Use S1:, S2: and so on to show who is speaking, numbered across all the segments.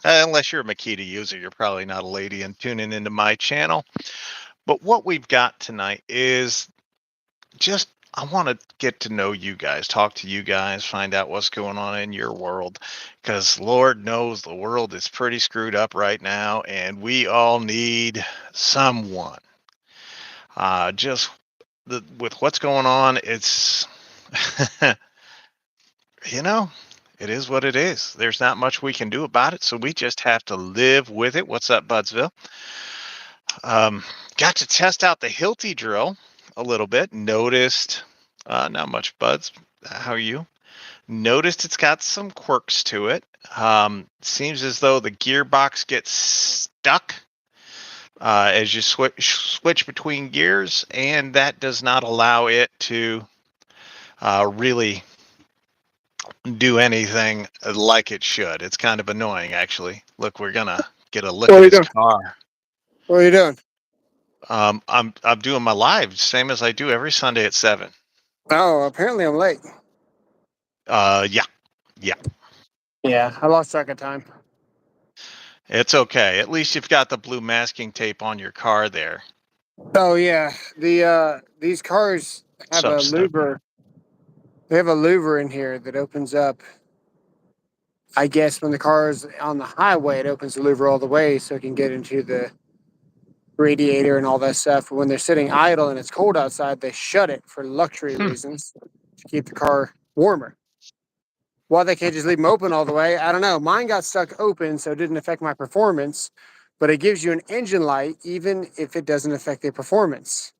S1: Unless you're a Makita user, you're probably not a lady and tuning into my channel. But what we've got tonight is just, I want to get to know you guys, talk to you guys, find out what's going on in your world. Because Lord knows the world is pretty screwed up right now, and we all need someone. Just with what's going on, it's, you know, it is what it is. There's not much we can do about it, so we just have to live with it. What's up, Budsville? Got to test out the Hilty drill a little bit. Noticed, not much, Buds. How are you? Noticed it's got some quirks to it. Seems as though the gearbox gets stuck as you switch between gears, and that does not allow it to really do anything like it should. It's kind of annoying, actually. Look, we're gonna get a look at this car.
S2: What are you doing?
S1: I'm doing my live, same as I do every Sunday at 7.
S2: Oh, apparently I'm late.
S1: Yeah.
S2: Yeah, I lost track of time.
S1: It's okay. At least you've got the blue masking tape on your car there.
S2: Oh yeah, these cars have a louver. They have a louver in here that opens up. I guess when the car is on the highway, it opens the louver all the way so it can get into the radiator and all that stuff. But when they're sitting idle and it's cold outside, they shut it for luxury reasons to keep the car warmer. Why they can't just leave them open all the way, I don't know. Mine got stuck open, so it didn't affect my performance, but it gives you an engine light even if it doesn't affect the performance.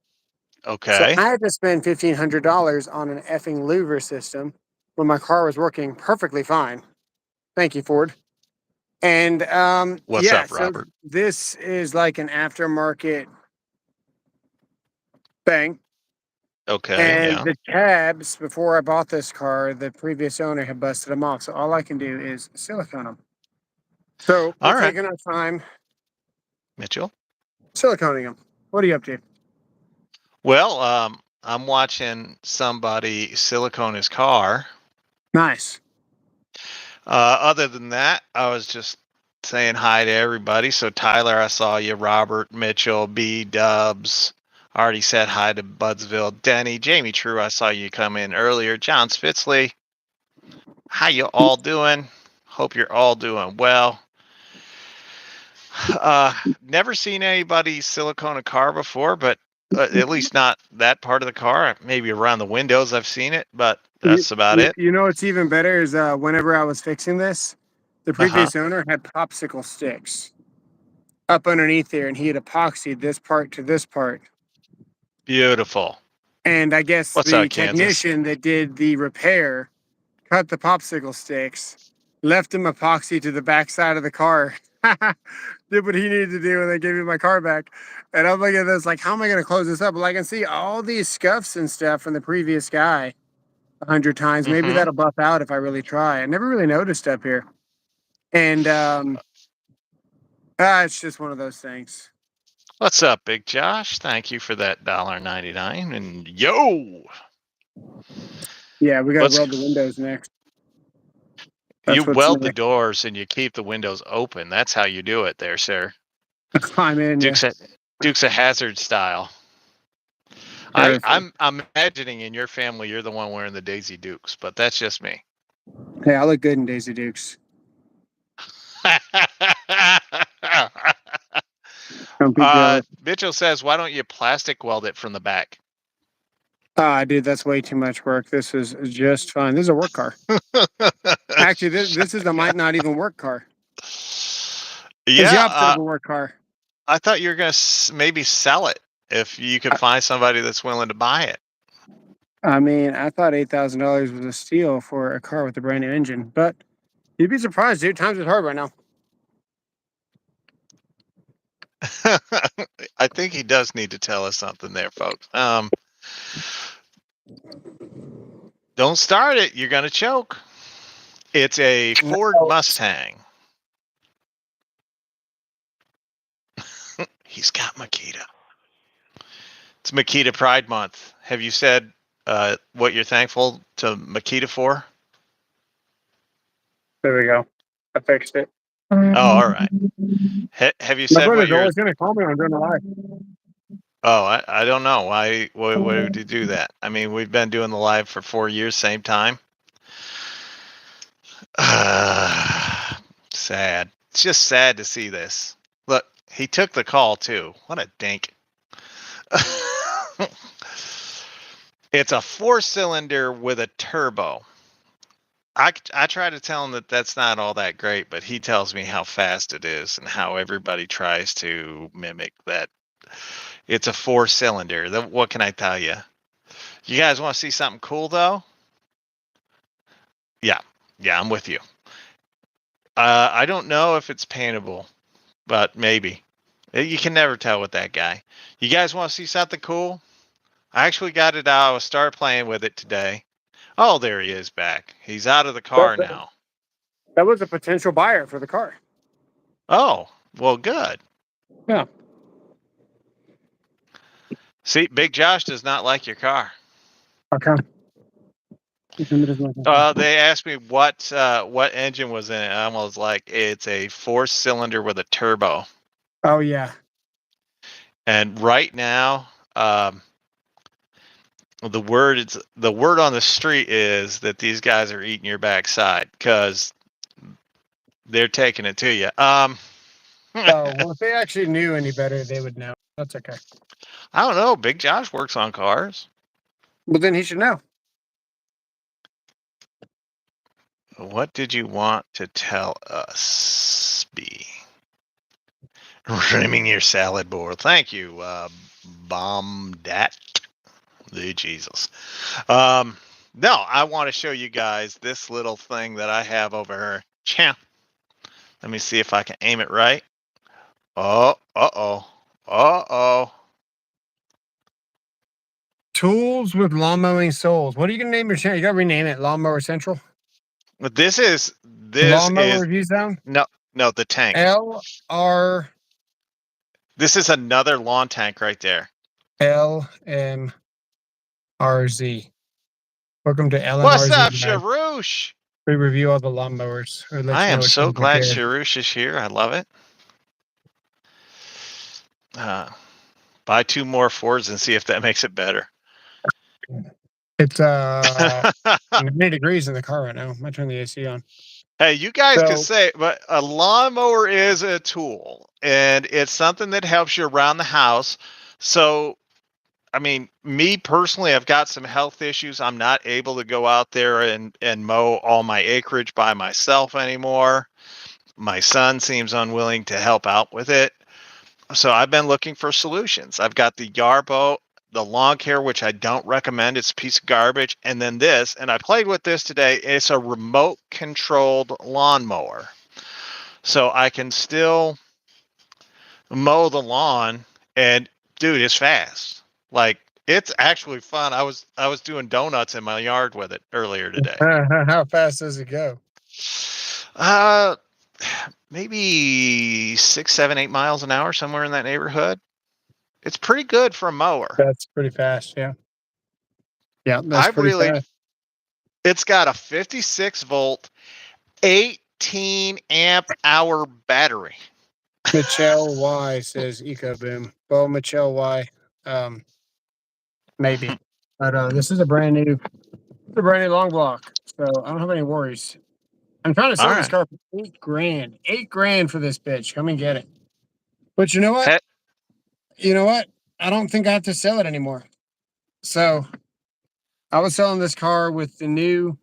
S1: Okay.
S2: So I had to spend $1,500 on an effing louver system when my car was working perfectly fine. Thank you, Ford. And
S1: what's up, Robert?
S2: So this is like an aftermarket thing.
S1: Okay.
S2: And the tabs, before I bought this car, the previous owner had busted them off. So all I can do is silicone them. So we're taking our time.
S1: Mitchell?
S2: Siliconing them. What are you up to?
S1: Well, I'm watching somebody silicone his car.
S2: Nice.
S1: Other than that, I was just saying hi to everybody. So Tyler, I saw you. Robert, Mitchell, B, Dubs. Already said hi to Budsville. Denny, Jamie True, I saw you come in earlier. John Spitzley. How you all doing? Hope you're all doing well. Never seen anybody silicone a car before, but at least not that part of the car. Maybe around the windows I've seen it, but that's about it.
S2: You know what's even better is whenever I was fixing this, the previous owner had popsicle sticks up underneath there, and he had epoxied this part to this part.
S1: Beautiful.
S2: And I guess
S1: What's
S2: the
S1: up,
S2: technician that did the repair cut the popsicle sticks, left him epoxy to the back side of the car, did what he needed to do, and they gave me my car back. And I'm looking at this like, how am I going to close this up? Well, I can see all these scuffs and stuff from the previous guy 100 times. Maybe that'll buff out if I really try. I never really noticed up here. And it's just one of those things.
S1: What's up, Big Josh? Thank you for that $1.99. And yo!
S2: Yeah, we got to weld the windows next.
S1: You weld the doors and you keep the windows open. That's how you do it there, sir.
S2: I'm in.
S1: Dukes of Hazzard style. I'm imagining in your family you're the one wearing the Daisy Dukes, but that's just me.
S2: Hey, I look good in Daisy Dukes.
S1: Mitchell says, why don't you plastic weld it from the back?
S2: Dude, that's way too much work. This is just fine. This is a work car. Actually, this is a might not even work car.
S1: Yeah,
S2: the opposite of a work car.
S1: I thought you were going to maybe sell it if you could find somebody that's willing to buy it.
S2: I mean, I thought $8,000 was a steal for a car with a brand new engine, but you'd be surprised, dude. Times is hard right now.
S1: I think he does need to tell us something there, folks. Don't start it. You're going to choke. It's a Ford Mustang. He's got Makita. It's Makita Pride Month. Have you said what you're thankful to Makita for?
S2: There we go. I fixed it.
S1: Oh, all right. Have you
S2: My
S1: said what
S2: brother's
S1: you're?
S2: always going to call me on doing the live.
S1: Oh, I don't know why. Why would you do that? I mean, we've been doing the live for 4 years, same time. Sad. It's just sad to see this. Look, he took the call too. What a dink. It's a 4-cylinder with a turbo. I try to tell him that that's not all that great, but he tells me how fast it is and how everybody tries to mimic that. It's a 4-cylinder. What can I tell you? You guys want to see something cool though? Yeah, I'm with you. I don't know if it's paintable, but maybe. You can never tell with that guy. You guys want to see something cool? I actually got it out. I started playing with it today. Oh, there he is back. He's out of the car now.
S2: That was a potential buyer for the car.
S1: Oh, well, good.
S2: Yeah.
S1: See, Big Josh does not like your car.
S2: Okay.
S1: They asked me what engine was in it. I was like, it's a 4-cylinder with a turbo.
S2: Oh yeah.
S1: And right now, the word on the street is that these guys are eating your backside because they're taking it to you.
S2: Oh well, if they actually knew any better, they would know. That's okay.
S1: I don't know. Big Josh works on cars.
S2: Well, then he should know.
S1: What did you want to tell us, B? Rimming your salad bowl. Thank you, Bomb Dat. Jesus. No, I want to show you guys this little thing that I have over here. Chow. Let me see if I can aim it right. Oh, uh-oh.
S2: Tools with lawn mowing souls. What are you gonna name your channel? You gotta rename it Lawnmower Central.
S1: But this is
S2: Lawnmower Review Zone.
S1: no the tank.
S2: LR.
S1: This is another lawn tank right there.
S2: LMRZ. Welcome to
S1: What's
S2: LMRZ.
S1: up, Sharouche?
S2: We review all the lawnmowers. Or let
S1: I
S2: you know
S1: am
S2: which
S1: so
S2: ones we
S1: glad
S2: did.
S1: Sharouche is here. I love it. Buy 2 more Fords and see if that makes it better.
S2: It's 90 degrees in the car right now. I might turn the AC on.
S1: Hey, you guys can say, but a lawnmower is a tool and it's something that helps you around the house. So, I mean, me personally, I've got some health issues. I'm not able to go out there and mow all my acreage by myself anymore. My son seems unwilling to help out with it. So I've been looking for solutions. I've got the Yarbo, the lawn care, which I don't recommend. It's a piece of garbage. And then this, and I played with this today. It's a remote controlled lawnmower. So I can still mow the lawn and dude, it's fast. Like it's actually fun. I was doing donuts in my yard with it earlier today.
S2: How fast does it go?
S1: Maybe 6, 7, 8 miles an hour, somewhere in that neighborhood. It's pretty good for a mower.
S2: That's pretty fast, yeah. Yeah, that's pretty fast.
S1: It's got a 56 volt, 18 amp hour battery.
S2: Michelle Y says Eco Boom. Well, Michelle Y, maybe. But this is a brand new long block. So I don't have any worries. I'm trying to sell this car for $8,000. $8,000 for this bitch. Come and get it. But you know what? I don't think I have to sell it anymore. So I was selling this car with the new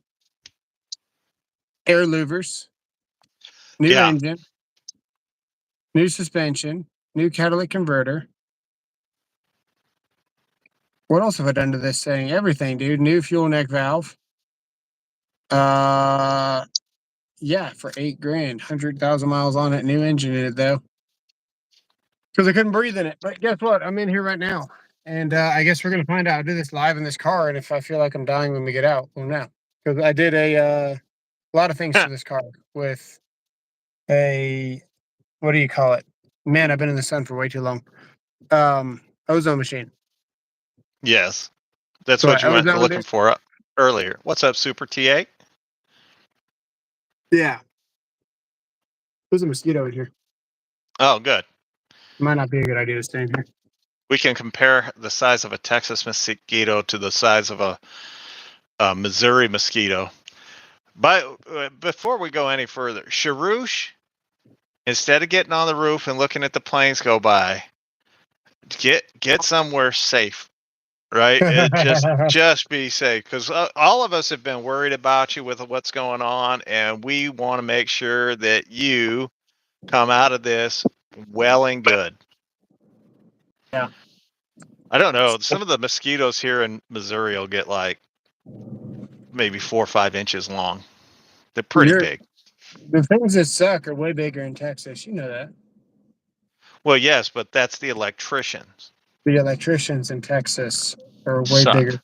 S2: air louvers, new engine, new suspension, new catalytic converter. What else have I done to this thing? Everything, dude. New fuel neck valve. Yeah, for $8,000. 100,000 miles on it. New engine in it though. Because I couldn't breathe in it. But guess what? I'm in here right now. And I guess we're gonna find out. I do this live in this car, and if I feel like I'm dying when we get out, well no. Because I did a lot of things to this car with a what do you call it? Man, I've been in the sun for way too long. Ozone machine.
S1: Yes. That's what you went looking for earlier. What's up, Super T8?
S2: Yeah. There's a mosquito in here.
S1: Oh, good.
S2: Might not be a good idea to stay in here.
S1: We can compare the size of a Texas mosquito to the size of a Missouri mosquito. But before we go any further, Sharouche, instead of getting on the roof and looking at the planes go by, get somewhere safe, right? Just be safe, because all of us have been worried about you with what's going on, and we want to make sure that you come out of this well and good.
S2: Yeah.
S1: I don't know. Some of the mosquitoes here in Missouri will get like maybe 4 or 5 inches long. They're pretty big.
S2: The things that suck are way bigger in Texas. You know that.
S1: Well, yes, but that's the electricians.
S2: The electricians in Texas are way
S1: Suck.
S2: bigger.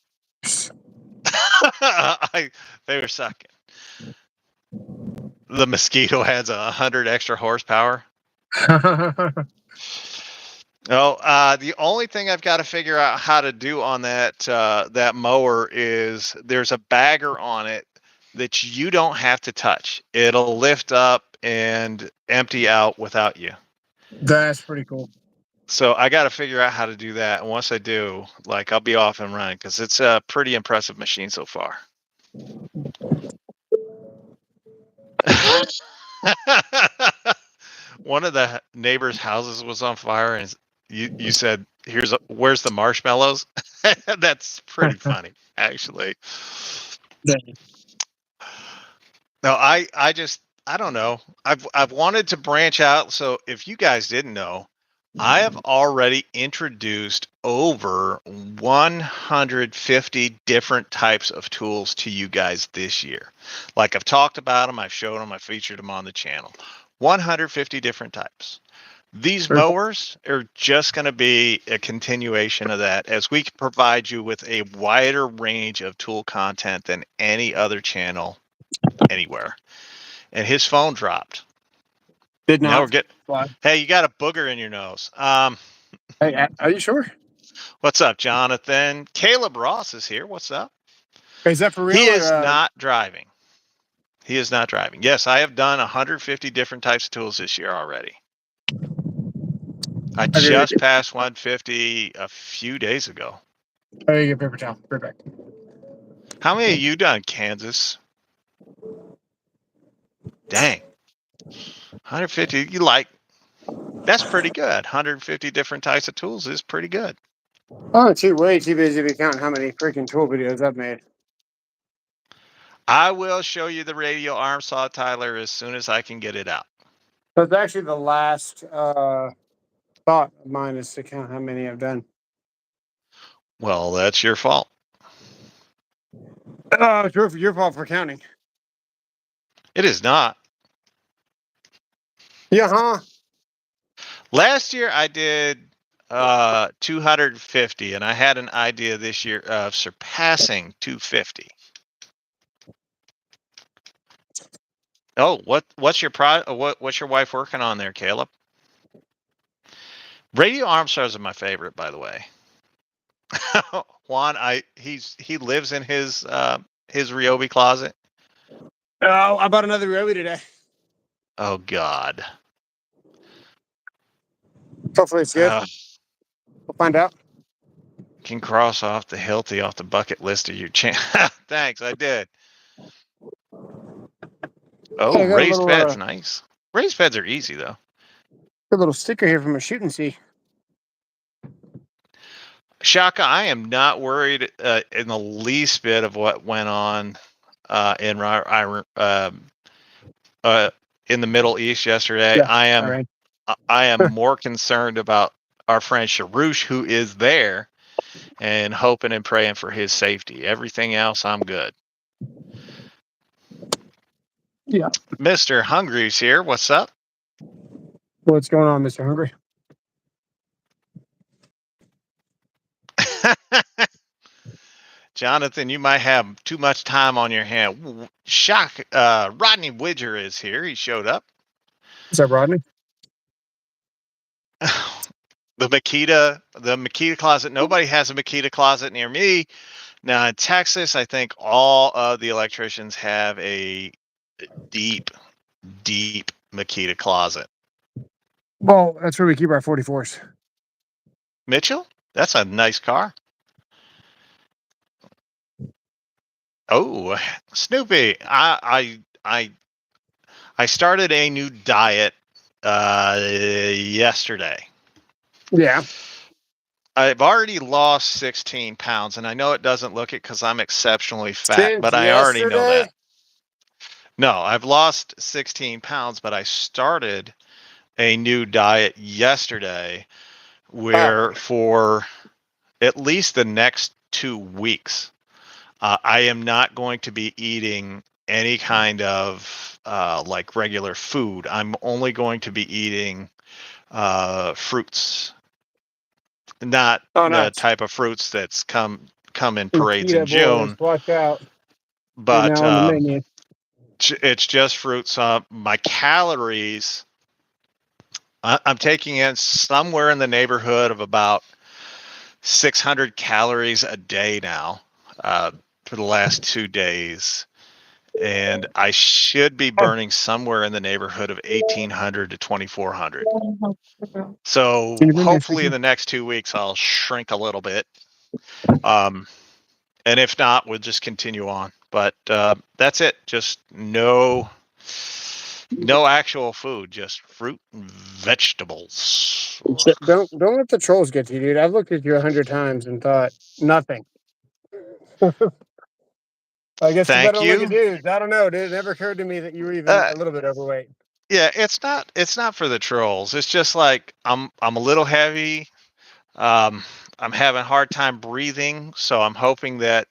S1: They were sucking. The mosquito has 100 extra horsepower. Oh, the only thing I've got to figure out how to do on that mower is there's a bagger on it that you don't have to touch. It'll lift up and empty out without you.
S2: That's pretty cool.
S1: So I got to figure out how to do that. And once I do, like, I'll be off and running, because it's a pretty impressive machine so far. One of the neighbors' houses was on fire, and you said, where's the marshmallows? That's pretty funny, actually. No, I don't know. I've wanted to branch out. So if you guys didn't know, I have already introduced over 150 different types of tools to you guys this year. Like, I've talked about them, I've showed them, I featured them on the channel. 150 different types. These mowers are just going to be a continuation of that, as we can provide you with a wider range of tool content than any other channel anywhere. And his phone dropped.
S2: Did not.
S1: Now we're getting. Hey, you got a booger in your nose.
S2: Hey, are you sure?
S1: What's up, Jonathan? Caleb Ross is here. What's up?
S2: Is that for real?
S1: He is not driving. He is not driving. Yes, I have done 150 different types of tools this year already. I just passed 150 a few days ago.
S2: Oh, you get paper towel. Perfect.
S1: How many have you done, Kansas? Dang. 150. That's pretty good. 150 different types of tools is pretty good.
S2: Oh, way too busy to be counting how many freaking tool videos I've made.
S1: I will show you the radial arm saw, Tyler, as soon as I can get it out.
S2: That's actually the last thought of mine, is to count how many I've done.
S1: Well, that's your fault.
S2: It's your fault for counting.
S1: It is not.
S2: Yeah, huh?
S1: Last year I did 250, and I had an idea this year of surpassing 250. Oh, what's your what's your wife working on there, Caleb? Radial arm saws are my favorite, by the way. Juan, he lives in his Ryobi closet.
S2: Oh, I bought another Ryobi today.
S1: Oh God.
S2: Hopefully it's good. We'll find out.
S1: Can cross off the Hilty off the bucket list of your channel. Thanks, I did. Oh, raised beds, nice. Raised beds are easy though.
S2: A little sticker here from a shooting sea.
S1: Shaka, I am not worried in the least bit of what went on in the Middle East yesterday. Yeah, I am more concerned about our friend Sharouche, who is there, and hoping and praying for his safety. Everything else, I'm good.
S2: Yeah.
S1: Mr. Hungry's here. What's up?
S2: What's going on, Mr. Hungry?
S1: Jonathan, you might have too much time on your hand. Rodney Widger is here. He showed up.
S2: What's up, Rodney?
S1: The Makita closet. Nobody has a Makita closet near me. Now in Texas, I think all of the electricians have a deep makita closet.
S2: Well, that's where we keep our 44s.
S1: Mitchell, that's a nice car. Oh, Snoopy, I started a new diet yesterday.
S2: Yeah.
S1: I've already lost 16 pounds, and I know it doesn't look it because I'm exceptionally fat,
S2: Since
S1: but I already know
S2: yesterday?
S1: that. No, I've lost 16 pounds, but I started a new diet yesterday where for at least the next 2 weeks, I am not going to be eating any kind of like regular food. I'm only going to be eating fruits, not the
S2: Nice.
S1: type of fruits that's come in parades in
S2: Makita boys,
S1: June,
S2: watch out. You're
S1: but
S2: now on the menu.
S1: it's just fruits. My calories, I'm taking in somewhere in the neighborhood of about 600 calories a day now for the last 2 days. And I should be burning somewhere in the neighborhood of 1,800 to 2,400. So hopefully in the next 2 weeks, I'll shrink a little bit. And if not, we'll just continue on. But that's it. Just no actual food, just fruit and vegetables.
S2: Don't let the trolls get to you, dude. I've looked at you 100 times and thought nothing. I guess if I
S1: Thank
S2: don't look at
S1: you.
S2: dudes, I don't know, dude. It never occurred to me that you were even a little bit overweight.
S1: Yeah, it's not for the trolls. It's just like I'm a little heavy. I'm having a hard time breathing, so I'm hoping that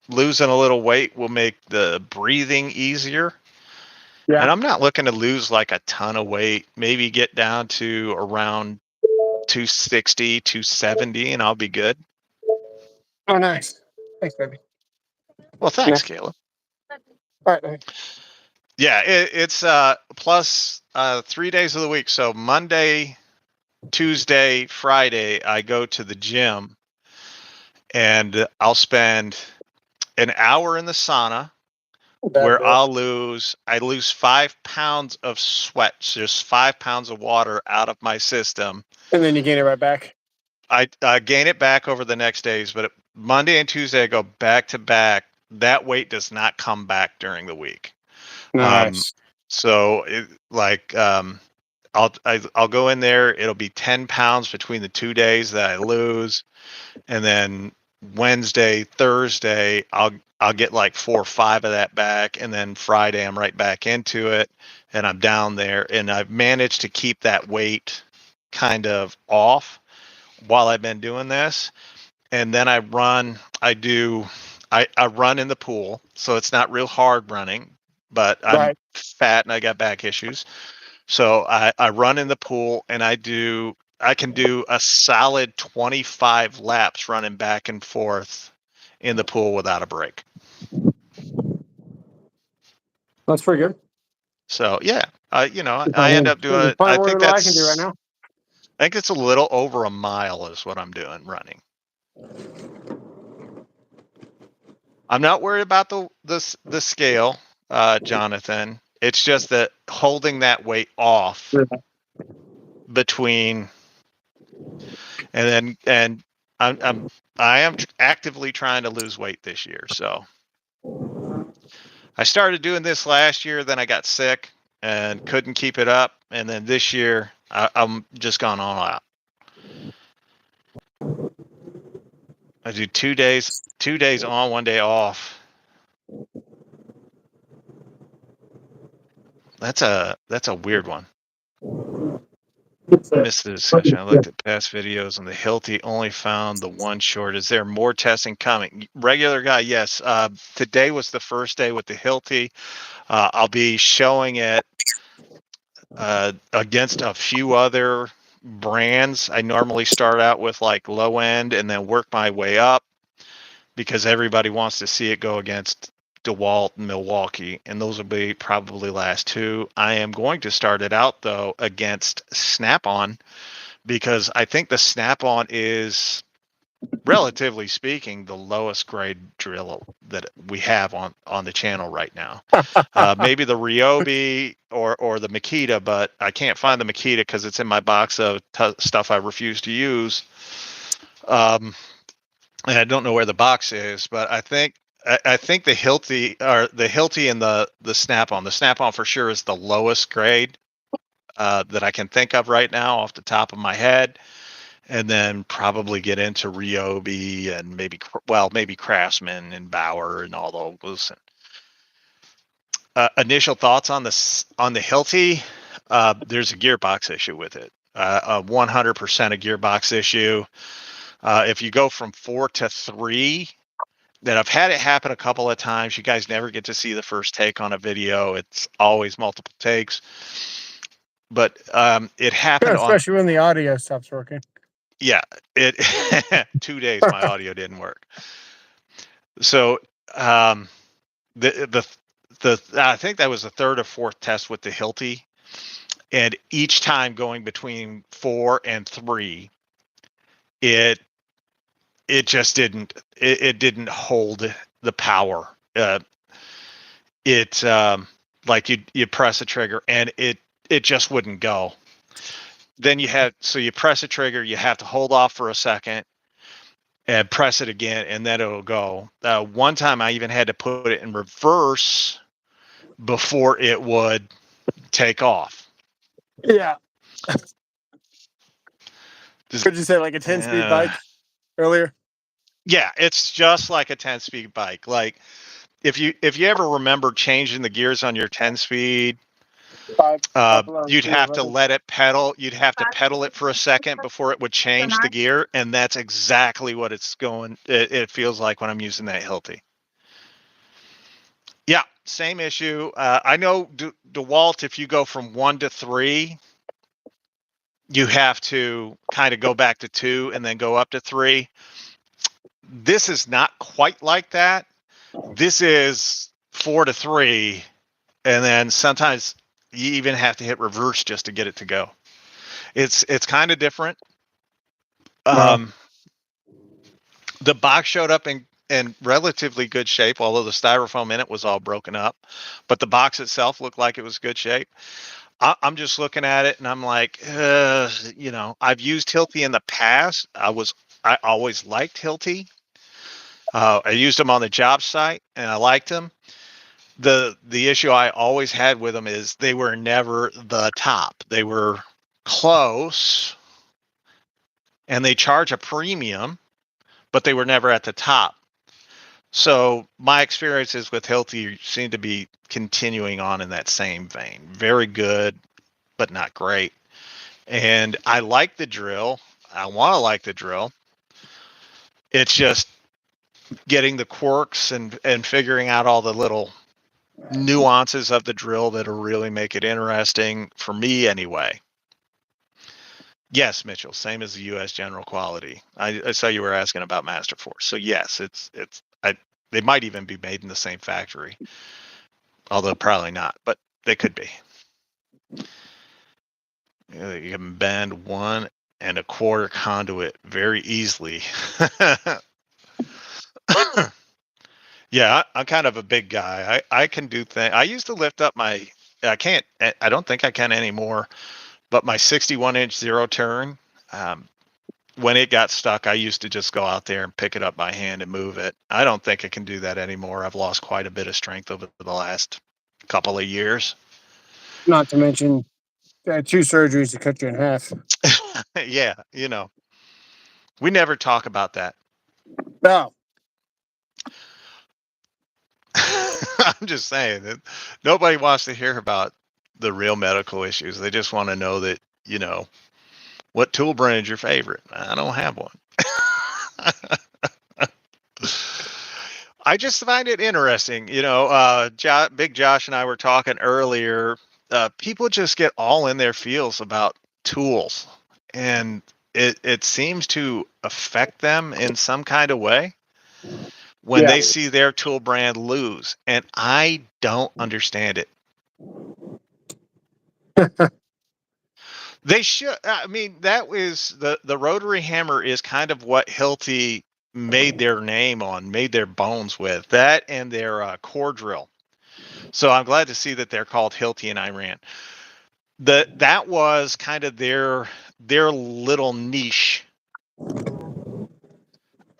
S1: losing a little weight will make the breathing easier.
S2: Yeah.
S1: And I'm not looking to lose like a ton of weight, maybe get down to around 260, 270, and I'll be good.
S2: Oh, nice. Thanks, baby.
S1: Well, thanks, Caleb.
S2: All right.
S1: Yeah, it's plus 3 days of the week. So Monday, Tuesday, Friday, I go to the gym and I'll spend an hour in the sauna where I lose 5 pounds of sweat, just 5 pounds of water out of my system.
S2: And then you gain it right back.
S1: I gain it back over the next days, but Monday and Tuesday I go back to back. That weight does not come back during the week.
S2: Nice.
S1: So I'll go in there. It'll be 10 pounds between the 2 days that I lose, and then Wednesday, Thursday, I'll get like 4 or 5 of that back, and then Friday I'm right back into it, and I'm down there, and I've managed to keep that weight kind of off while I've been doing this. And then I run. I run in the pool, so it's not real hard running, but I'm fat and I got back issues. So I run in the pool and I can do a solid 25 laps running back and forth in the pool without a break.
S2: That's pretty good.
S1: So yeah, I end up doing it.
S2: I think I can do right now.
S1: I think it's a little over a mile is what I'm doing running. I'm not worried about the scale, Jonathan. It's just that holding that weight off between, and I am actively trying to lose weight this year. So I started doing this last year, then I got sick and couldn't keep it up, and then this year I'm just gone all out. I do 2 days on, 1 day off. That's a weird one. Missed the discussion. I looked at past videos and the Hilty only found the one short. Is there more testing coming? Regular guy, yes. Today was the first day with the Hilty. I'll be showing it against a few other brands. I normally start out with like low end and then work my way up because everybody wants to see it go against DeWalt and Milwaukee, and those will be probably last 2. I am going to start it out though against Snap-on because I think the Snap-on is relatively speaking, the lowest grade drill that we have on the channel right now. Maybe the Ryobi or the Makita, but I can't find the Makita because it's in my box of stuff I refuse to use. And I don't know where the box is, but I think the Hilty and the Snap-on. The Snap-on for sure is the lowest grade that I can think of right now off the top of my head, and then probably get into Ryobi and maybe Craftsman and Bauer and all those. Initial thoughts on the Hilty. There's a gearbox issue with it. 100% a gearbox issue. If you go from 4 to 3, that I've had it happen a couple of times. You guys never get to see the first take on a video. It's always multiple takes. But it happened
S2: especially when the audio stops working.
S1: Yeah, it 2 days my audio didn't work. So the I think that was the third or fourth test with the Hilty, and each time going between 4 and 3, it just didn't hold the power. It like you press a trigger and it just wouldn't go. Then you press a trigger, you have to hold off for a second and press it again, and then it'll go. One time I even had to put it in reverse before it would take off.
S2: Yeah. Could you say like a 10-speed bike earlier?
S1: Yeah, it's just like a 10-speed bike. Like if you ever remember changing the gears on your 10-speed, you'd have to let it pedal. You'd have to pedal it for a second before it would change the gear, and that's exactly what it's going. It feels like when I'm using that Hilty. Yeah, same issue. I know DeWalt, if you go from 1 to 3, you have to kind of go back to 2 and then go up to 3. This is not quite like that. This is 4 to 3, and then sometimes you even have to hit reverse just to get it to go. It's kind of different. The box showed up in relatively good shape, although the styrofoam in it was all broken up, but the box itself looked like it was good shape. I'm just looking at it and I'm like, I've used Hilty in the past. I always liked Hilty. I used them on the job site and I liked them. The issue I always had with them is they were never the top. They were close, and they charge a premium, but they were never at the top. So my experiences with Hilty seem to be continuing on in that same vein. Very good, but not great. And I like the drill. I want to like the drill. It's just getting the quirks and figuring out all the little nuances of the drill that'll really make it interesting for me anyway. Yes, Mitchell, same as the U.S. general quality. I saw you were asking about Master Force. So yes, they might even be made in the same factory, although probably not, but they could be. You can bend 1 1/4 conduit very easily. Yeah, I'm kind of a big guy. I can do things. I used to lift up I don't think I can anymore, but my 61-inch zero turn, when it got stuck, I used to just go out there and pick it up by hand and move it. I don't think I can do that anymore. I've lost quite a bit of strength over the last couple of years.
S2: Not to mention 2 surgeries to cut you in half.
S1: Yeah, we never talk about that.
S2: No.
S1: I'm just saying that nobody wants to hear about the real medical issues. They just want to know that, what tool brand is your favorite? I don't have one. I just find it interesting. Big Josh and I were talking earlier. People just get all in their feels about tools, and it seems to affect them in some kind of way when they see their tool brand lose, and I don't understand it. They should. I mean, that was the rotary hammer is kind of what Hilty made their name on, made their bones with that, and their core drill. So I'm glad to see that they're called Hilty in Iran. That was kind of their little niche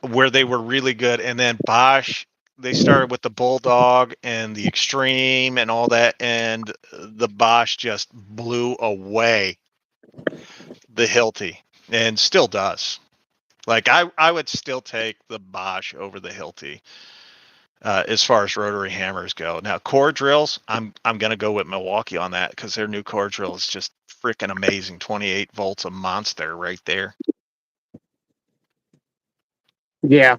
S1: where they were really good, and then Bosch. They started with the Bulldog and the Extreme and all that, and the Bosch just blew away the Hilty, and still does. Like I would still take the Bosch over the Hilty as far as rotary hammers go. Now core drills, I'm gonna go with Milwaukee on that because their new core drill is just freaking amazing. 28 volts, a monster right there.
S2: Yeah.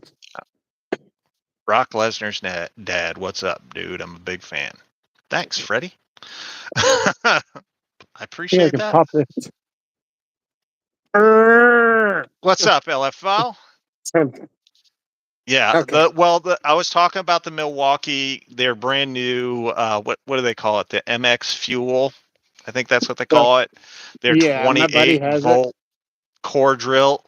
S1: Brock Lesnar's dad, what's up, dude? I'm a big fan. Thanks, Freddie. I
S2: Yeah, I
S1: appreciate
S2: can
S1: that.
S2: pop this.
S1: What's up, LFO? Yeah,
S2: Okay.
S1: I was talking about the Milwaukee, their brand new what do they call it? The MX Fuel. I think that's what they
S2: So,
S1: call it. Their
S2: yeah, my buddy
S1: 28
S2: has it.
S1: volt core drill.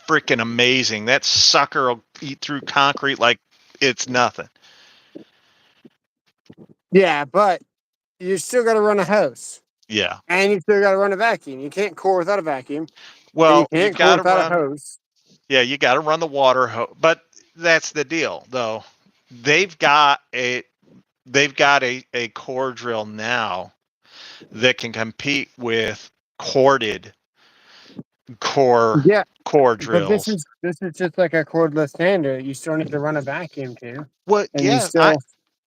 S1: Freaking amazing. That sucker will eat through concrete like it's nothing.
S2: Yeah, but you still got to run a hose.
S1: Yeah.
S2: And you still got to run a vacuum. You can't core without a vacuum. And you
S1: Well, you've
S2: can't core
S1: got to
S2: without a
S1: run.
S2: hose.
S1: Yeah, you got to run the water hose. But that's the deal, though. They've got a a core drill now that can compete with corded core
S2: Yeah,
S1: core
S2: but
S1: drills.
S2: this is just like a cordless standard. You still need to run a vacuum too,
S1: Well,
S2: and you
S1: yeah,
S2: still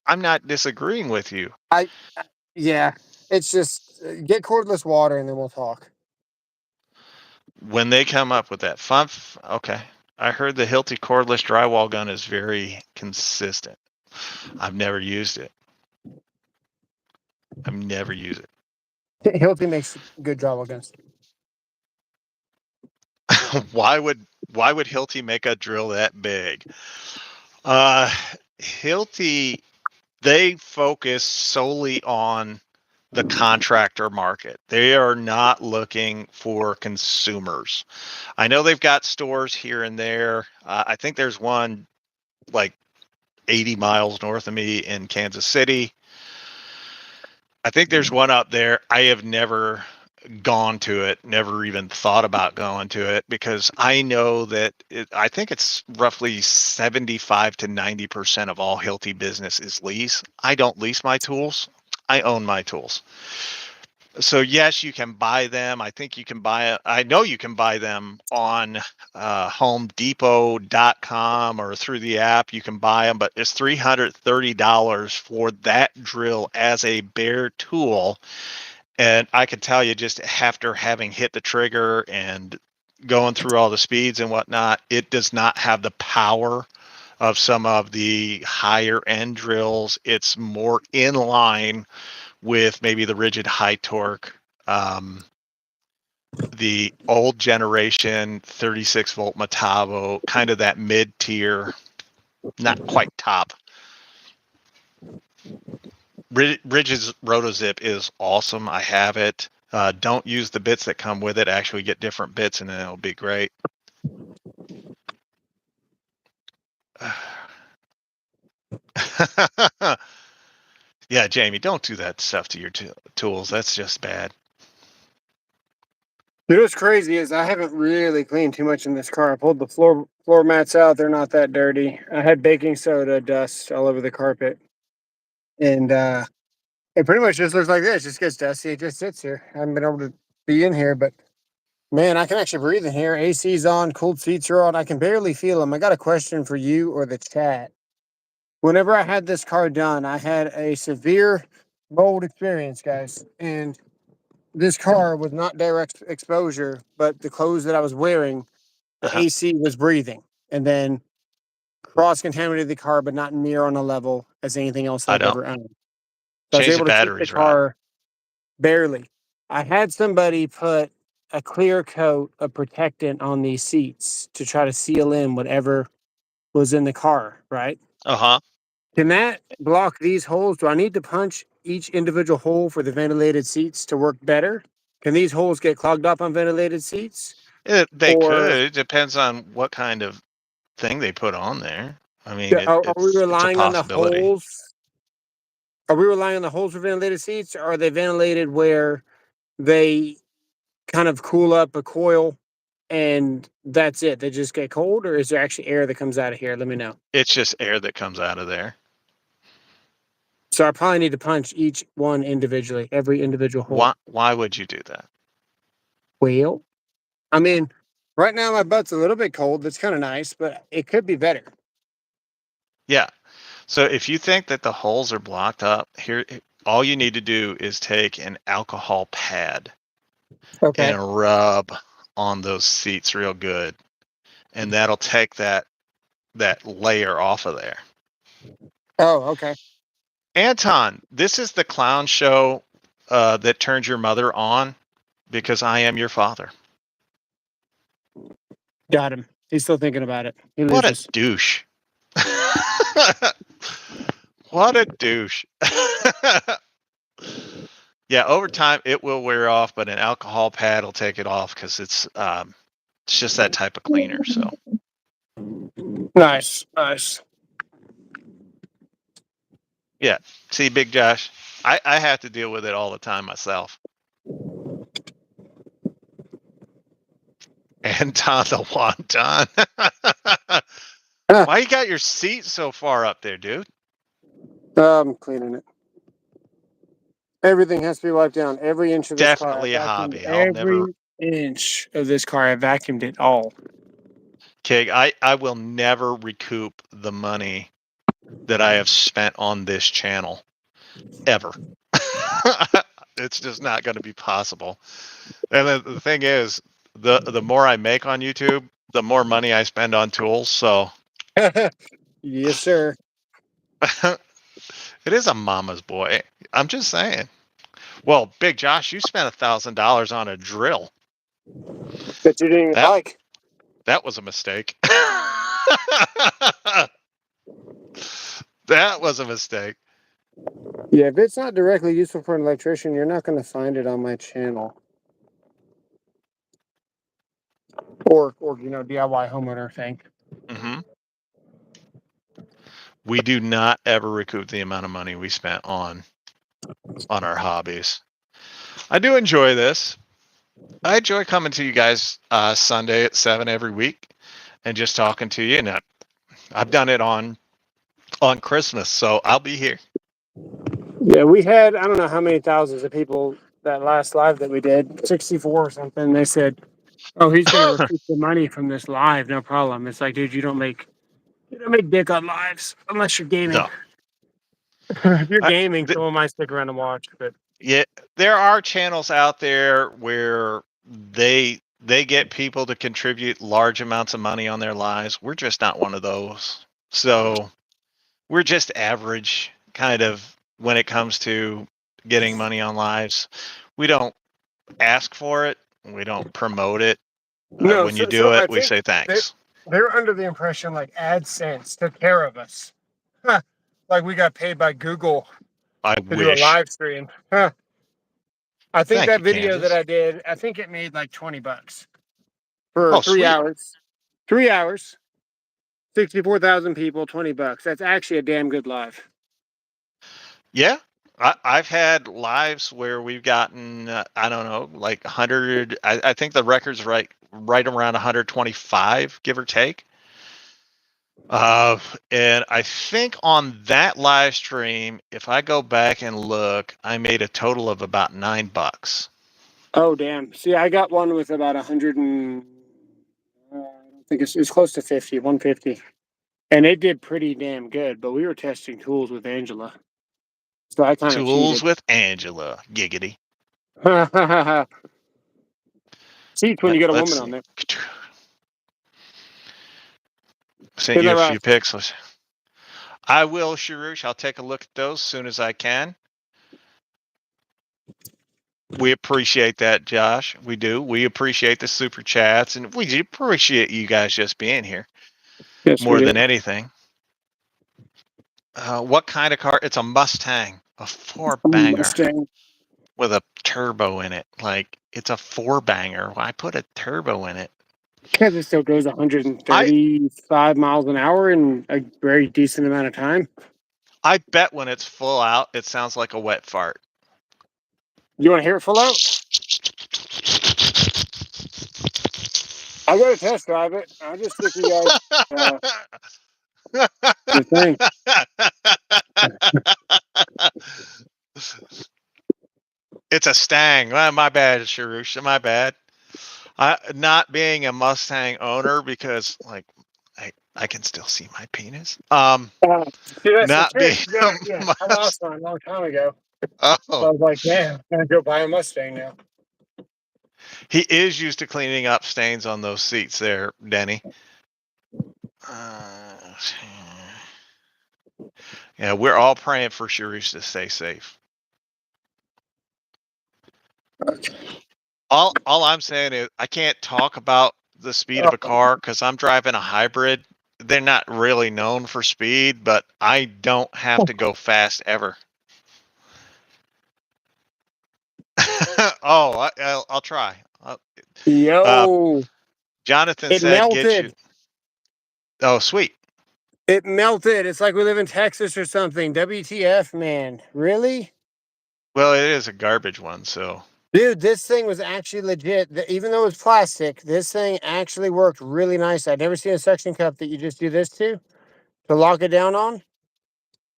S1: I'm not disagreeing with you.
S2: I yeah. It's just get cordless water, and then we'll talk.
S1: When they come up with that fun, okay. I heard the Hilti cordless drywall gun is very consistent. I've never used it. I've never used it.
S2: Hilty makes good drywall guns.
S1: why would Hilti make a drill that big? Uh, Hilti, they focus solely on the contractor market. They are not looking for consumers. I know they've got stores here and there. I think there's one like 80 miles north of me in Kansas City. I think there's one up there. I have never gone to it, never even thought about going to it because I know that I think it's roughly 75 to 90% of all Hilti business is lease. I don't lease my tools. I own my tools. So yes, you can buy them. I think you can I know you can buy them on homedepot.com or through the app. You can buy them, but it's $330 for that drill as a bare tool. And I can tell you, just after having hit the trigger and going through all the speeds and whatnot, it does not have the power of some of the higher end drills. It's more in line with maybe the rigid high torque, the old generation 36 volt Metabo, kind of that mid tier, not quite top. Ridge's RotoZip is awesome. I have it. Don't use the bits that come with it. Actually get different bits and then it'll be great. Yeah, Jamie, don't do that stuff to your tools. That's just bad.
S2: You know what's crazy is I haven't really cleaned too much in this car. I pulled the floor mats out. They're not that dirty. I had baking soda dust all over the carpet. And it pretty much just looks like this. It just gets dusty. It just sits here. I haven't been able to be in here, but man, I can actually breathe in here. AC's on, cooled seats are on. I can barely feel them. I got a question for you or the chat. Whenever I had this car done, I had a severe mold experience, guys. And this car was not direct exposure, but the clothes that I was wearing, the
S1: Uh-huh.
S2: AC was breathing. And then cross contaminated the car, but not near on a level as anything else that
S1: I
S2: I've
S1: don't.
S2: ever owned. So I was
S1: Change the
S2: able to keep the
S1: batteries right.
S2: car barely. I had somebody put a clear coat of protectant on these seats to try to seal in whatever was in the car, right?
S1: Uh-huh.
S2: Can that block these holes? Do I need to punch each individual hole for the ventilated seats to work better? Can these holes get clogged up on ventilated seats?
S1: They
S2: Or
S1: could. It depends on what kind of thing they put on there. I mean,
S2: are we
S1: it's a
S2: relying on the
S1: possibility.
S2: holes? Are we relying on the holes for ventilated seats? Or are they ventilated where they kind of cool up a coil and that's it? They just get cold, or is there actually air that comes out of here? Let me know.
S1: It's just air that comes out of there.
S2: So I probably need to punch each one individually, every individual hole.
S1: Why would you do that?
S2: Well, I mean, right now my butt's a little bit cold. That's kind of nice, but it could be better.
S1: Yeah. So if you think that the holes are blocked up, here all you need to do is take an alcohol pad
S2: Okay.
S1: and rub on those seats real good, and that'll take that layer off of there.
S2: Oh, okay.
S1: Anton, this is the clown show that turns your mother on because I am your father.
S2: Got him. He's still thinking about it. He
S1: What a
S2: loses.
S1: douche. What a douche. Yeah, over time it will wear off, but an alcohol pad will take it off because it's just that type of cleaner. So
S2: Nice. Nice.
S1: yeah, see, Big Josh, I have to deal with it all the time myself. Anton the wonton. Why you got your seat so far up there, dude?
S2: I'm cleaning it. Everything has to be wiped down. Every inch of this car. I
S1: Definitely a
S2: vacuumed
S1: hobby. I'll never.
S2: every inch of this car. I vacuumed it all.
S1: Okay, I will never recoup the money that I have spent on this channel ever. It's just not going to be possible. And the thing is, the more I make on YouTube, the more money I spend on tools. So
S2: Yes, sir.
S1: it is a mama's boy. I'm just saying. Well, Big Josh, you spent $1,000 on a drill.
S2: That you didn't even
S1: That
S2: like.
S1: that was a mistake. That was a mistake.
S2: Yeah, if it's not directly useful for an electrician, you're not going to find it on my channel. Or DIY homeowner thing.
S1: Mm-hmm. We do not ever recoup the amount of money we spent on our hobbies. I do enjoy this. I enjoy coming to you guys Sunday at 7 every week and just talking to you. And I've done it on Christmas, so I'll be here.
S2: Yeah, we had, I don't know how many thousands of people that last live that we did, 64 or something. They said, oh, he's going to recoup the money from this live. No problem. It's like, dude, you don't make dick on lives unless you're gaming.
S1: No.
S2: If you're gaming, someone might stick around and watch. But
S1: yeah, there are channels out there where they get people to contribute large amounts of money on their lives. We're just not one of those. So we're just average kind of when it comes to getting money on lives. We don't ask for it. We don't promote it.
S2: no,
S1: When you do it, we say
S2: they,
S1: thanks.
S2: they were under the impression like AdSense took care of us. Huh. Like we got paid by Google
S1: I
S2: to do a
S1: wish.
S2: live stream. Huh. I think
S1: Thank
S2: that
S1: you,
S2: video that
S1: Kansas.
S2: I did, I think it made like $20 for
S1: Oh,
S2: 3 hours.
S1: sweet.
S2: 3 hours, 64,000 people, $20. That's actually a damn good live.
S1: Yeah. I've had lives where we've gotten, I don't know, like 100. I think the record's right around 125, give or take. And I think on that live stream, if I go back and look, I made a total of about $9.
S2: Oh, damn. See, I got one with about 100 and I don't think it's close to 50, 150. And it did pretty damn good, but we were testing tools with Angela. So I kind of
S1: Tools
S2: cheated.
S1: with Angela. Giggity.
S2: Cheats when you get a
S1: Let's
S2: woman on
S1: see.
S2: there.
S1: Sent
S2: Isn't
S1: you
S2: that
S1: a few
S2: right?
S1: pixels. I will, Sharush. I'll take a look at those as soon as I can. We appreciate that, Josh. We do. We appreciate the super chats, and we appreciate you guys just being here
S2: Yes, we
S1: more
S2: do.
S1: than anything. What kind of car? It's a Mustang, a four banger.
S2: Mustang.
S1: with a turbo in it. Like, it's a 4-banger. Why put a turbo in it?
S2: Because it still goes 135 miles an hour in a very decent amount of time.
S1: I bet when it's full out, it sounds like a wet fart.
S2: You want to hear it full out? I got to test drive it. I'll just stick you guys the thing.
S1: It's a Stang. Well, my bad, Sharusha. My bad. Not being a Mustang owner because, like, I can still see my penis.
S2: See, that's the
S1: Not being
S2: trick.
S1: a
S2: Yeah, I
S1: Mustang.
S2: lost one a long time ago. So
S1: Oh,
S2: I was like, man, I'm going to go buy a Mustang now.
S1: he is used to cleaning up stains on those seats there, Denny. Yeah, we're all praying for Sharice to stay safe. All I'm saying is I can't talk about the speed of a car because I'm driving a hybrid. They're not really known for speed, but I don't have to go fast ever. Oh, I'll try.
S2: Yo,
S1: Jonathan
S2: it
S1: said, "Get you."
S2: melted.
S1: Oh, sweet.
S2: It melted. It's like we live in Texas or something. WTF, man. Really?
S1: Well, it is a garbage one, so
S2: Dude, this thing was actually legit. Even though it was plastic, this thing actually worked really nice. I'd never seen a suction cup that you just do this to lock it down on.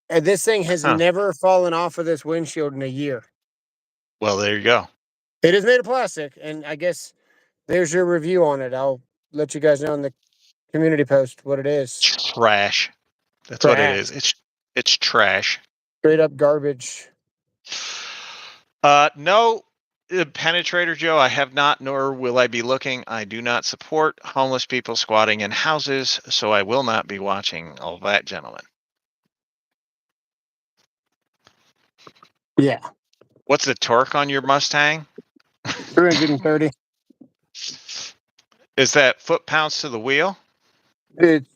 S2: And this thing has
S1: huh.
S2: never fallen off of this windshield in a year.
S1: Well, there you go.
S2: It is made of plastic, and I guess there's your review on it. I'll let you guys know in the community post what it is.
S1: Trash. That's what it
S2: Trash.
S1: is. It's trash.
S2: Straight up garbage.
S1: No, Penetrator Joe, I have not, nor will I be looking. I do not support homeless people squatting in houses, so I will not be watching all that, gentlemen.
S2: Yeah.
S1: What's the torque on your Mustang?
S2: 330.
S1: Is that foot-pounds to the wheel?
S2: It's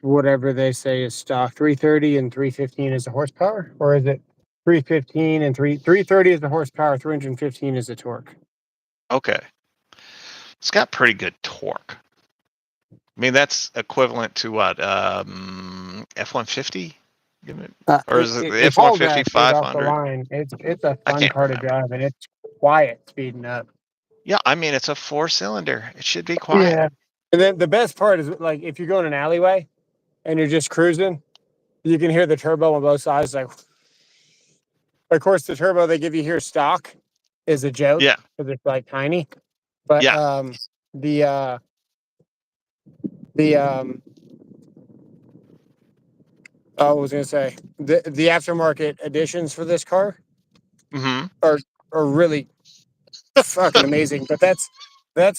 S2: whatever they say is stock. 330 and 315 is the horsepower, or is it 315 and 330 is the horsepower, 315 is the torque?
S1: Okay. It's got pretty good torque. I mean, that's equivalent to what? F-150? Or is it the
S2: It's all gas
S1: F-150
S2: straight off the
S1: 500?
S2: line. It's a
S1: I
S2: fun
S1: can't
S2: car to
S1: remember.
S2: drive, and it's quiet speeding up.
S1: Yeah, I mean, it's a 4-cylinder. It should be quiet.
S2: Yeah. And then the best part is like if you go in an alleyway and you're just cruising, you can hear the turbo on both sides. Like, of course, the turbo they give you here stock is a joke
S1: Yeah,
S2: because it's like tiny. But
S1: yeah.
S2: the the I was gonna say the aftermarket additions for this car
S1: Mm-hmm.
S2: are really fucking amazing. But that's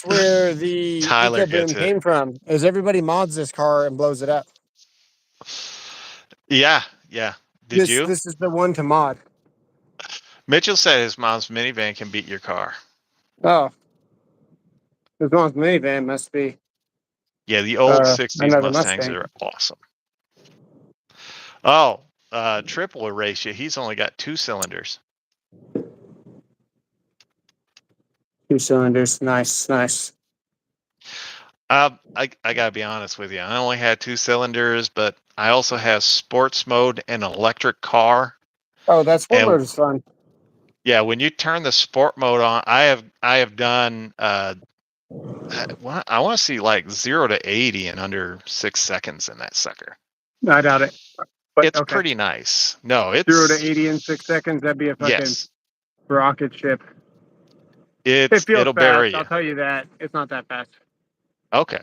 S2: where the
S1: Tyler
S2: eco
S1: gets
S2: boom
S1: it.
S2: came from. Is everybody mods this car and blows it up?
S1: Yeah, yeah. Did you?
S2: This is the one to mod.
S1: Mitchell said his mom's minivan can beat your car.
S2: Oh, this one's minivan must be
S1: Yeah, the old 60s
S2: another
S1: Mustangs
S2: Mustang.
S1: are awesome. Oh, triple erase you. He's only got 2 cylinders.
S2: 2 cylinders. Nice, nice.
S1: I gotta be honest with you. I only had 2 cylinders, but I also have sports mode and electric car.
S2: Oh, that sport
S1: And
S2: mode is fun.
S1: yeah, when you turn the sport mode on, I have done I want to see like 0 to 80 in under 6 seconds in that sucker.
S2: I doubt it, but
S1: It's
S2: okay.
S1: pretty nice. No,
S2: 0 to 80
S1: it's
S2: in 6 seconds. That'd be a fucking
S1: yes.
S2: rocket ship. It feels
S1: It'll
S2: fast.
S1: bury you.
S2: I'll tell you that. It's not that fast.
S1: Okay.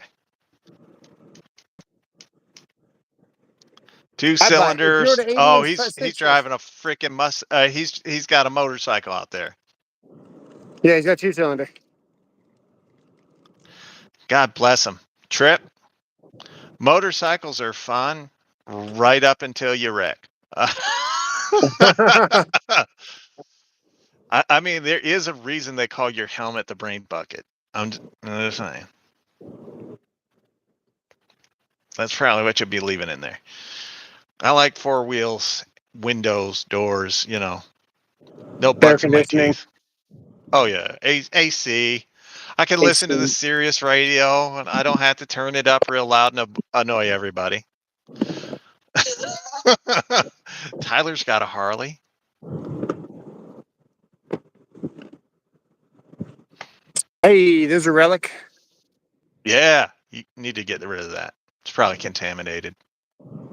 S1: 2
S2: I buy 0
S1: cylinders.
S2: to 80
S1: Oh,
S2: in
S1: he's
S2: 6
S1: driving a freaking he's got a motorcycle out there.
S2: Yeah, he's got 2 cylinder.
S1: God bless him. Trip. Motorcycles are fun right up until you wreck. I mean, there is a reason they call your helmet the brain bucket. I'm just saying. That's probably what you'll be leaving in there. I like 4 wheels, windows, doors, you know. No
S2: Air
S1: bugs in my
S2: conditioning.
S1: teeth. Oh yeah, AC. I can listen to the
S2: AC.
S1: Sirius radio, and I don't have to turn it up real loud and annoy everybody. Tyler's got a Harley.
S2: Hey, there's a relic.
S1: Yeah, you need to get rid of that. It's probably contaminated.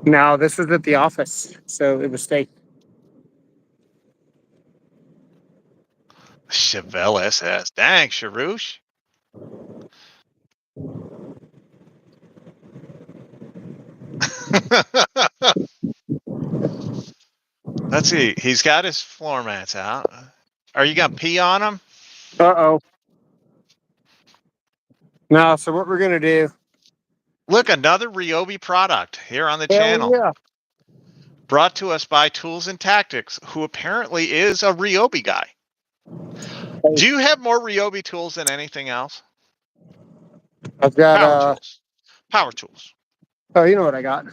S2: No, this was at the office, so it was fake.
S1: Chevelle SS. Dang, Sharouche. Let's see. He's got his floor mats out. Are you gonna pee on them?
S2: Uh-oh. No, so what we're gonna do?
S1: Look, another Ryobi product here on the
S2: Hell
S1: channel.
S2: yeah.
S1: Brought to us by Tools and Tactics, who apparently is a Ryobi guy. Do you have more Ryobi tools than anything else?
S2: I've got
S1: Power tools. Power tools.
S2: oh, you know what I got?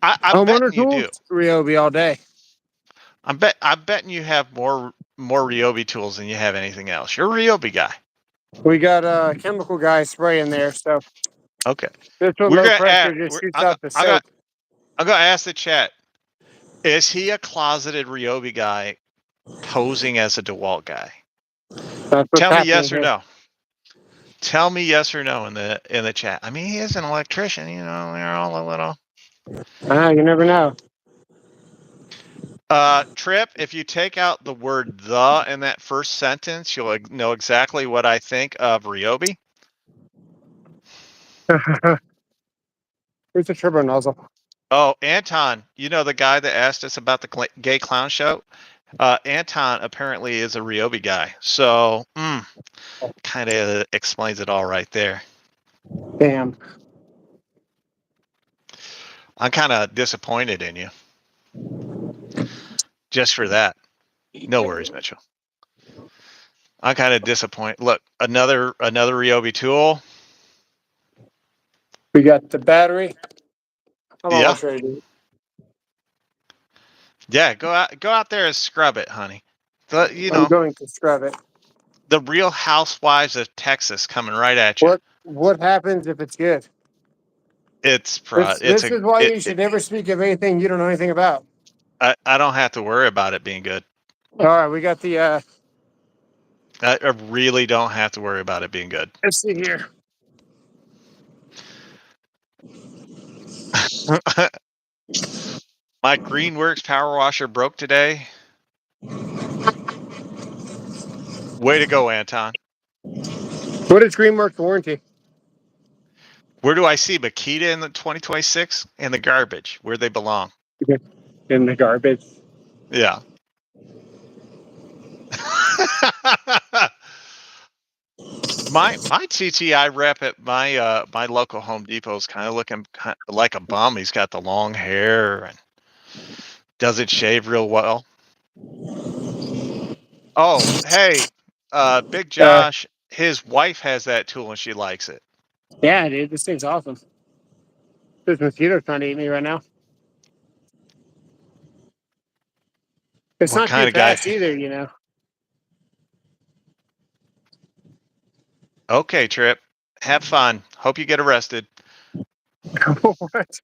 S1: I'm
S2: Wonder
S1: betting you
S2: Tools,
S1: do.
S2: Ryobi all day.
S1: I'm betting you have more Ryobi tools than you have anything else. You're a Ryobi guy.
S2: We got a chemical guy spraying there, so
S1: Okay.
S2: this one
S1: We're
S2: low
S1: gonna add.
S2: pressure just shoots out the soap.
S1: I'm gonna ask the chat. Is he a closeted Ryobi guy posing as a DeWalt guy?
S2: That's what's
S1: Tell me
S2: happening
S1: yes or
S2: here.
S1: no. Tell me yes or no in the chat. I mean, he is an electrician, you know, they're all a little.
S2: You never know.
S1: Trip, if you take out the word the in that first sentence, you'll know exactly what I think of Ryobi.
S2: Where's the turbo nozzle?
S1: Oh, Anton, you know the guy that asked us about the gay clown show? Anton apparently is a Ryobi guy. So, kind of explains it all right there.
S2: Damn.
S1: I'm kind of disappointed in you. Just for that. No worries, Mitchell. I'm kind of disappointed. Look, another Ryobi tool.
S2: We got the battery. I'm
S1: Yeah.
S2: almost ready to do it.
S1: Yeah, go out there and scrub it, honey.
S2: I'm going to scrub it.
S1: The Real Housewives of Texas coming right at you.
S2: What happens if it's good?
S1: This
S2: is why you should never speak of anything you don't know anything about.
S1: I don't have to worry about it being good.
S2: All right, we got the
S1: I really don't have to worry about it being good.
S2: let's see here.
S1: My Greenworks power washer broke today. Way to go, Anton.
S2: What is Greenworks warranty?
S1: Where do I see Makita in the 2026? In the garbage, where they belong.
S2: In the garbage.
S1: Yeah. my TTI rep at my local Home Depot is kind of looking like a bum. He's got the long hair and doesn't shave real well. Oh, hey, Big Josh, his wife has that tool and she likes it.
S2: Yeah, dude, this thing's awesome. This mosquito's trying to eat me right now. It's
S1: What
S2: not
S1: kind
S2: too
S1: of guy?
S2: fast either, you know.
S1: Okay, Trip. Have fun. Hope you get arrested.
S2: What?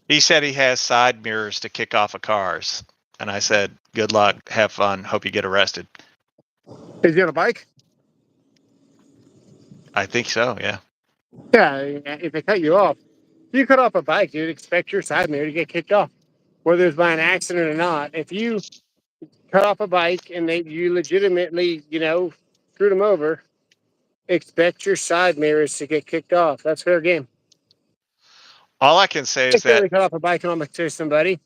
S1: He said he has side mirrors to kick off of cars. And I said, good luck. Have fun. Hope you get arrested.
S2: Is he on a bike?
S1: I think so, yeah.
S2: Yeah, if they cut you off. If you cut off a bike, you'd expect your side mirror to get kicked off, whether it's by an accident or not. If you cut off a bike and you legitimately, you know, screwed them over, expect your side mirrors to get kicked off. That's fair game.
S1: All I can say is
S2: If
S1: that
S2: they cut off a bike and almost to somebody,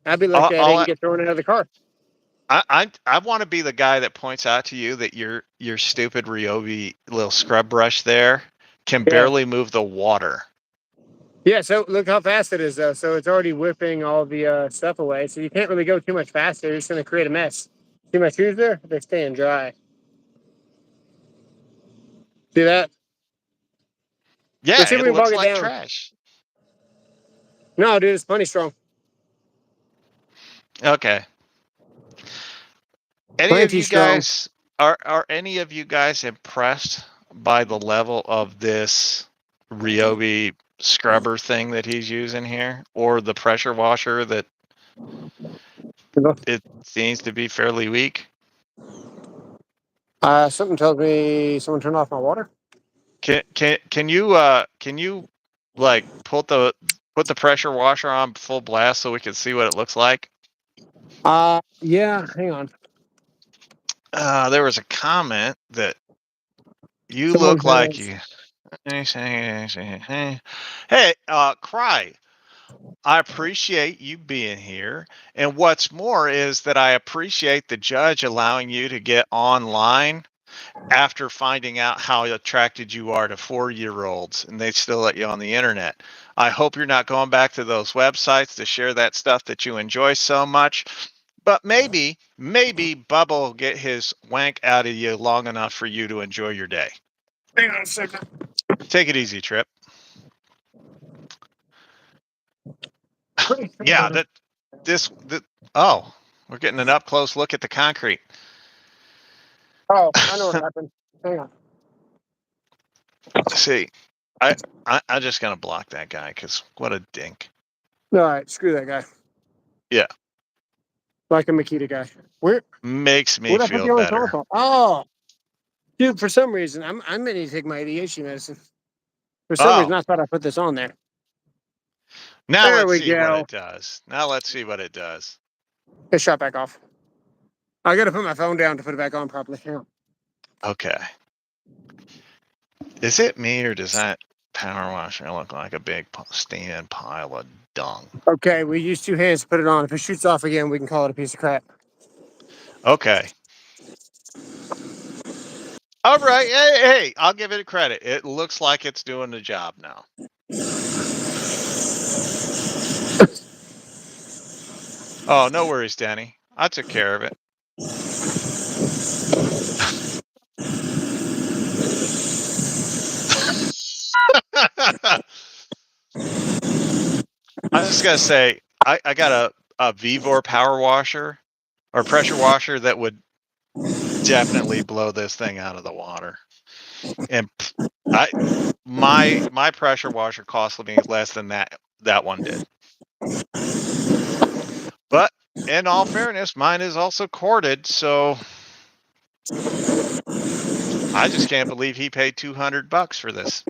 S2: I'd be looked at it and get thrown out of the car.
S1: I want to be the guy that points out to you that your stupid Ryobi little scrub brush there can barely move the water.
S2: Yeah, so look how fast it is, though. So it's already whipping all the stuff away. So you can't really go too much faster. You're just going to create a mess. See my shoes there? They're staying dry. See that?
S1: Yeah,
S2: Let's see if
S1: it
S2: we can
S1: looks
S2: bog it
S1: like
S2: down.
S1: trash.
S2: No, dude, it's plenty strong.
S1: Okay. Any of
S2: Plenty
S1: you
S2: strong.
S1: guys are any of you guys impressed by the level of this Ryobi scrubber thing that he's using here, or the pressure washer that it seems to be fairly weak?
S2: Something tells me someone turned off my water.
S1: Can you like put the pressure washer on full blast so we can see what it looks like?
S2: Yeah, hang on.
S1: There was a comment that you
S2: Someone
S1: look like
S2: has.
S1: you. Hey, Cry. I appreciate you being here. And what's more is that I appreciate the judge allowing you to get online after finding out how attracted you are to 4-year-olds and they still let you on the internet. I hope you're not going back to those websites to share that stuff that you enjoy so much. But maybe Bubba will get his wank out of you long enough for you to enjoy your day.
S2: Hang on a second.
S1: Take it easy, Trip. Yeah, oh, we're getting an up close look at the concrete.
S2: Oh, I know what happened. Hang on.
S1: See, I'm just gonna block that guy because what a dink.
S2: All right, screw that guy.
S1: Yeah,
S2: Like a Makita guy.
S1: makes me
S2: Where'd I put
S1: feel
S2: the on
S1: better.
S2: telephone? Oh, dude, for some reason, I'm going to take my ADHD medicine. For some reason,
S1: Oh,
S2: I thought I put this on there.
S1: now
S2: There
S1: let's
S2: we
S1: see what
S2: go.
S1: it does. Now let's see what it does.
S2: It shot back off. I got to put my phone down to put it back on properly. Hang on.
S1: Okay. Is it me or does that power washer look like a big steaming pile of dung?
S2: Okay, we use 2 hands to put it on. If it shoots off again, we can call it a piece of crap.
S1: Okay. All right. Hey, I'll give it credit. It looks like it's doing the job now. Oh, no worries, Danny. I took care of it. I was just gonna say, I got a Vevor power washer or pressure washer that would definitely blow this thing out of the water. And I my pressure washer cost me less than that one did. But in all fairness, mine is also corded, so I just can't believe he paid $200 for this.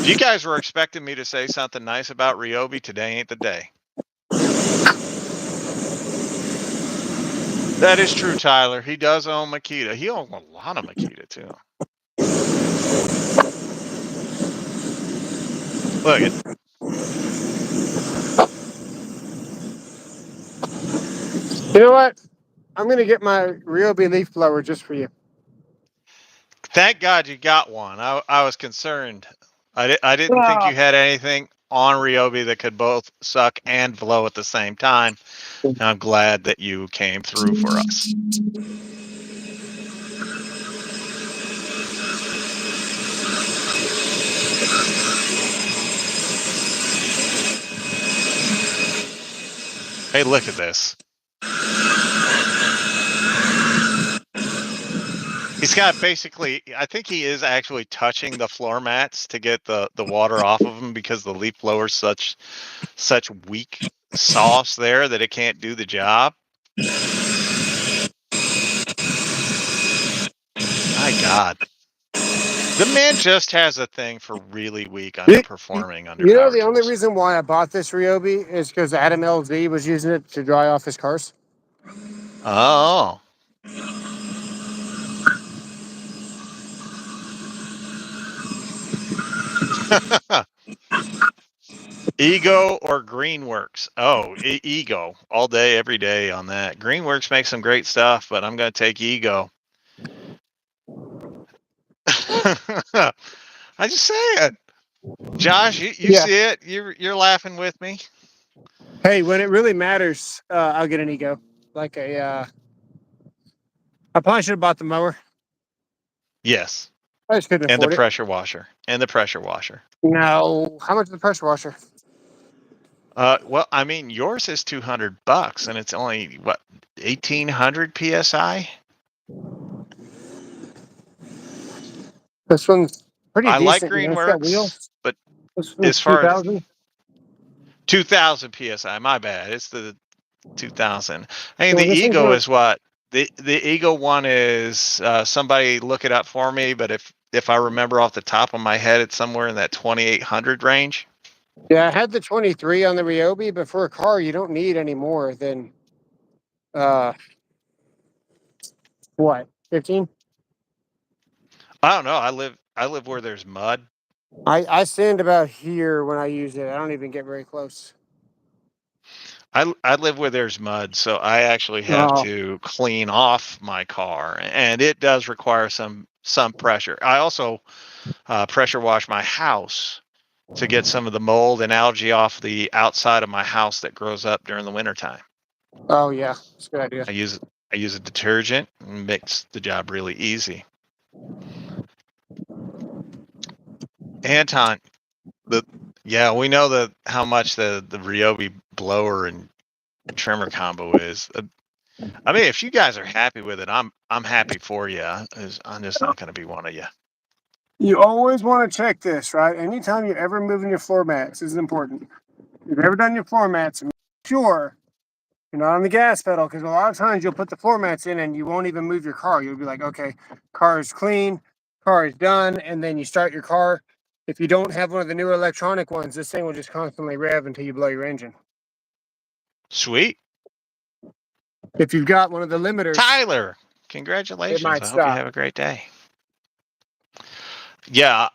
S1: If you guys were expecting me to say something nice about Ryobi, today ain't the day. That is true, Tyler. He does own Makita. He owns a lot of Makita too. Look at.
S2: You know what? I'm going to get my Ryobi leaf blower just for you.
S1: Thank God you got one. I was concerned. I didn't think you had anything on Ryobi that could both suck and blow at the same time. And I'm glad that you came through for us. Hey, look at this. He's got basically, I think he is actually touching the floor mats to get the water off of them because the leaf blower's such weak sauce there that it can't do the job. My God. The man just has a thing for really weak, underperforming,
S2: You know,
S1: underpowered
S2: the only
S1: tools.
S2: reason why I bought this Ryobi is because Adam LZ was using it to dry off his cars.
S1: Oh. Ego or Greenworks? Oh, Ego all day, every day on that. Greenworks makes some great stuff, but I'm going to take Ego. I just say it. Josh, you
S2: Yeah.
S1: see it? You're laughing with me.
S2: Hey, when it really matters, I'll get an Ego. Like I probably should have bought the mower.
S1: Yes,
S2: I just couldn't
S1: and the
S2: afford it.
S1: pressure washer, and the pressure washer.
S2: No. How much is the pressure washer?
S1: Well, I mean, yours is $200, and it's only what 1,800 psi.
S2: This one's pretty
S1: I like
S2: decent. You know, it's got
S1: Greenworks,
S2: wheels.
S1: but
S2: This
S1: as
S2: one's
S1: far as
S2: 2000.
S1: 2,000 psi, my bad. It's the 2,000. I mean,
S2: Well,
S1: the
S2: this one's
S1: Ego
S2: not.
S1: is what the Ego one is. Somebody look it up for me, but if I remember off the top of my head, it's somewhere in that 2,800 range.
S2: Yeah, I had the 23 on the Ryobi, but for a car, you don't need any more than uh what 15.
S1: I don't know. I live where there's mud.
S2: I stand about here when I use it. I don't even get very close.
S1: I live where there's mud, so I actually have
S2: Oh,
S1: to clean off my car, and it does require some pressure. I also pressure wash my house to get some of the mold and algae off the outside of my house that grows up during the wintertime.
S2: oh yeah, it's a good idea.
S1: I use a detergent and makes the job really easy. Anton, the yeah, we know how much the Ryobi blower and trimmer combo is. I mean, if you guys are happy with it, I'm happy for you. I'm just not going to be one of you.
S2: You always want to check this, right? Anytime you're ever moving your floor mats, this is important. If you've ever done your floor mats, make sure you're not on the gas pedal, because a lot of times you'll put the floor mats in and you won't even move your car. You'll be like, okay, car is clean, car is done, and then you start your car. If you don't have one of the newer electronic ones, this thing will just constantly rev until you blow your engine.
S1: Sweet.
S2: If you've got one of the limiters,
S1: Tyler,
S2: it
S1: congratulations.
S2: might
S1: I hope you
S2: stop.
S1: have a great day. Yeah,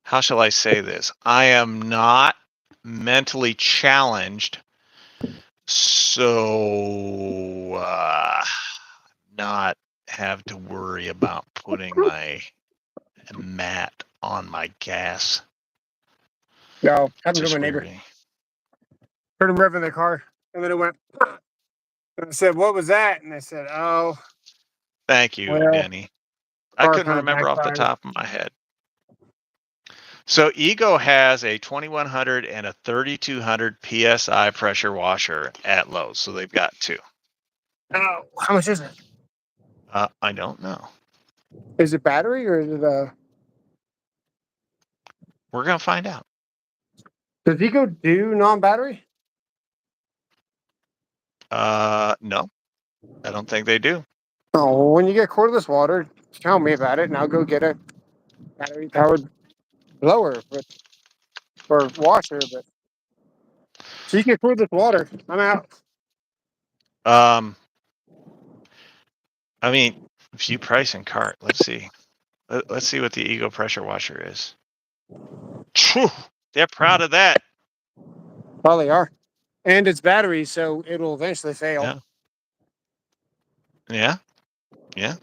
S1: how shall I say this? I am not mentally challenged, so not have to worry about putting my mat on my gas.
S2: No, happened to
S1: Just
S2: my neighbor.
S1: weird.
S2: Heard him revving their car, and then it went. And I said, "What was that?" And I said, "Oh,
S1: Thank you,
S2: well,
S1: Denny. I
S2: car
S1: couldn't
S2: kind of
S1: remember off the
S2: backfired."
S1: top of my head. So Ego has a 2100 and a 3200 psi pressure washer at Lowe's. So they've got two.
S2: Oh, how much is it?
S1: I don't know.
S2: Is it battery or is it
S1: We're gonna find out.
S2: Does Eco do non-battery?
S1: No, I don't think they do.
S2: Oh, when you get cordless water, tell me about it, and I'll go get a battery-powered blower or washer. But so you get cordless water, I'm out.
S1: Um, I mean, view price and cart. Let's see. Let's see what the Ego pressure washer is. Phew, they're proud of that.
S2: Probably are, and it's battery, so it'll eventually fail.
S1: Yeah. Yeah. Yeah.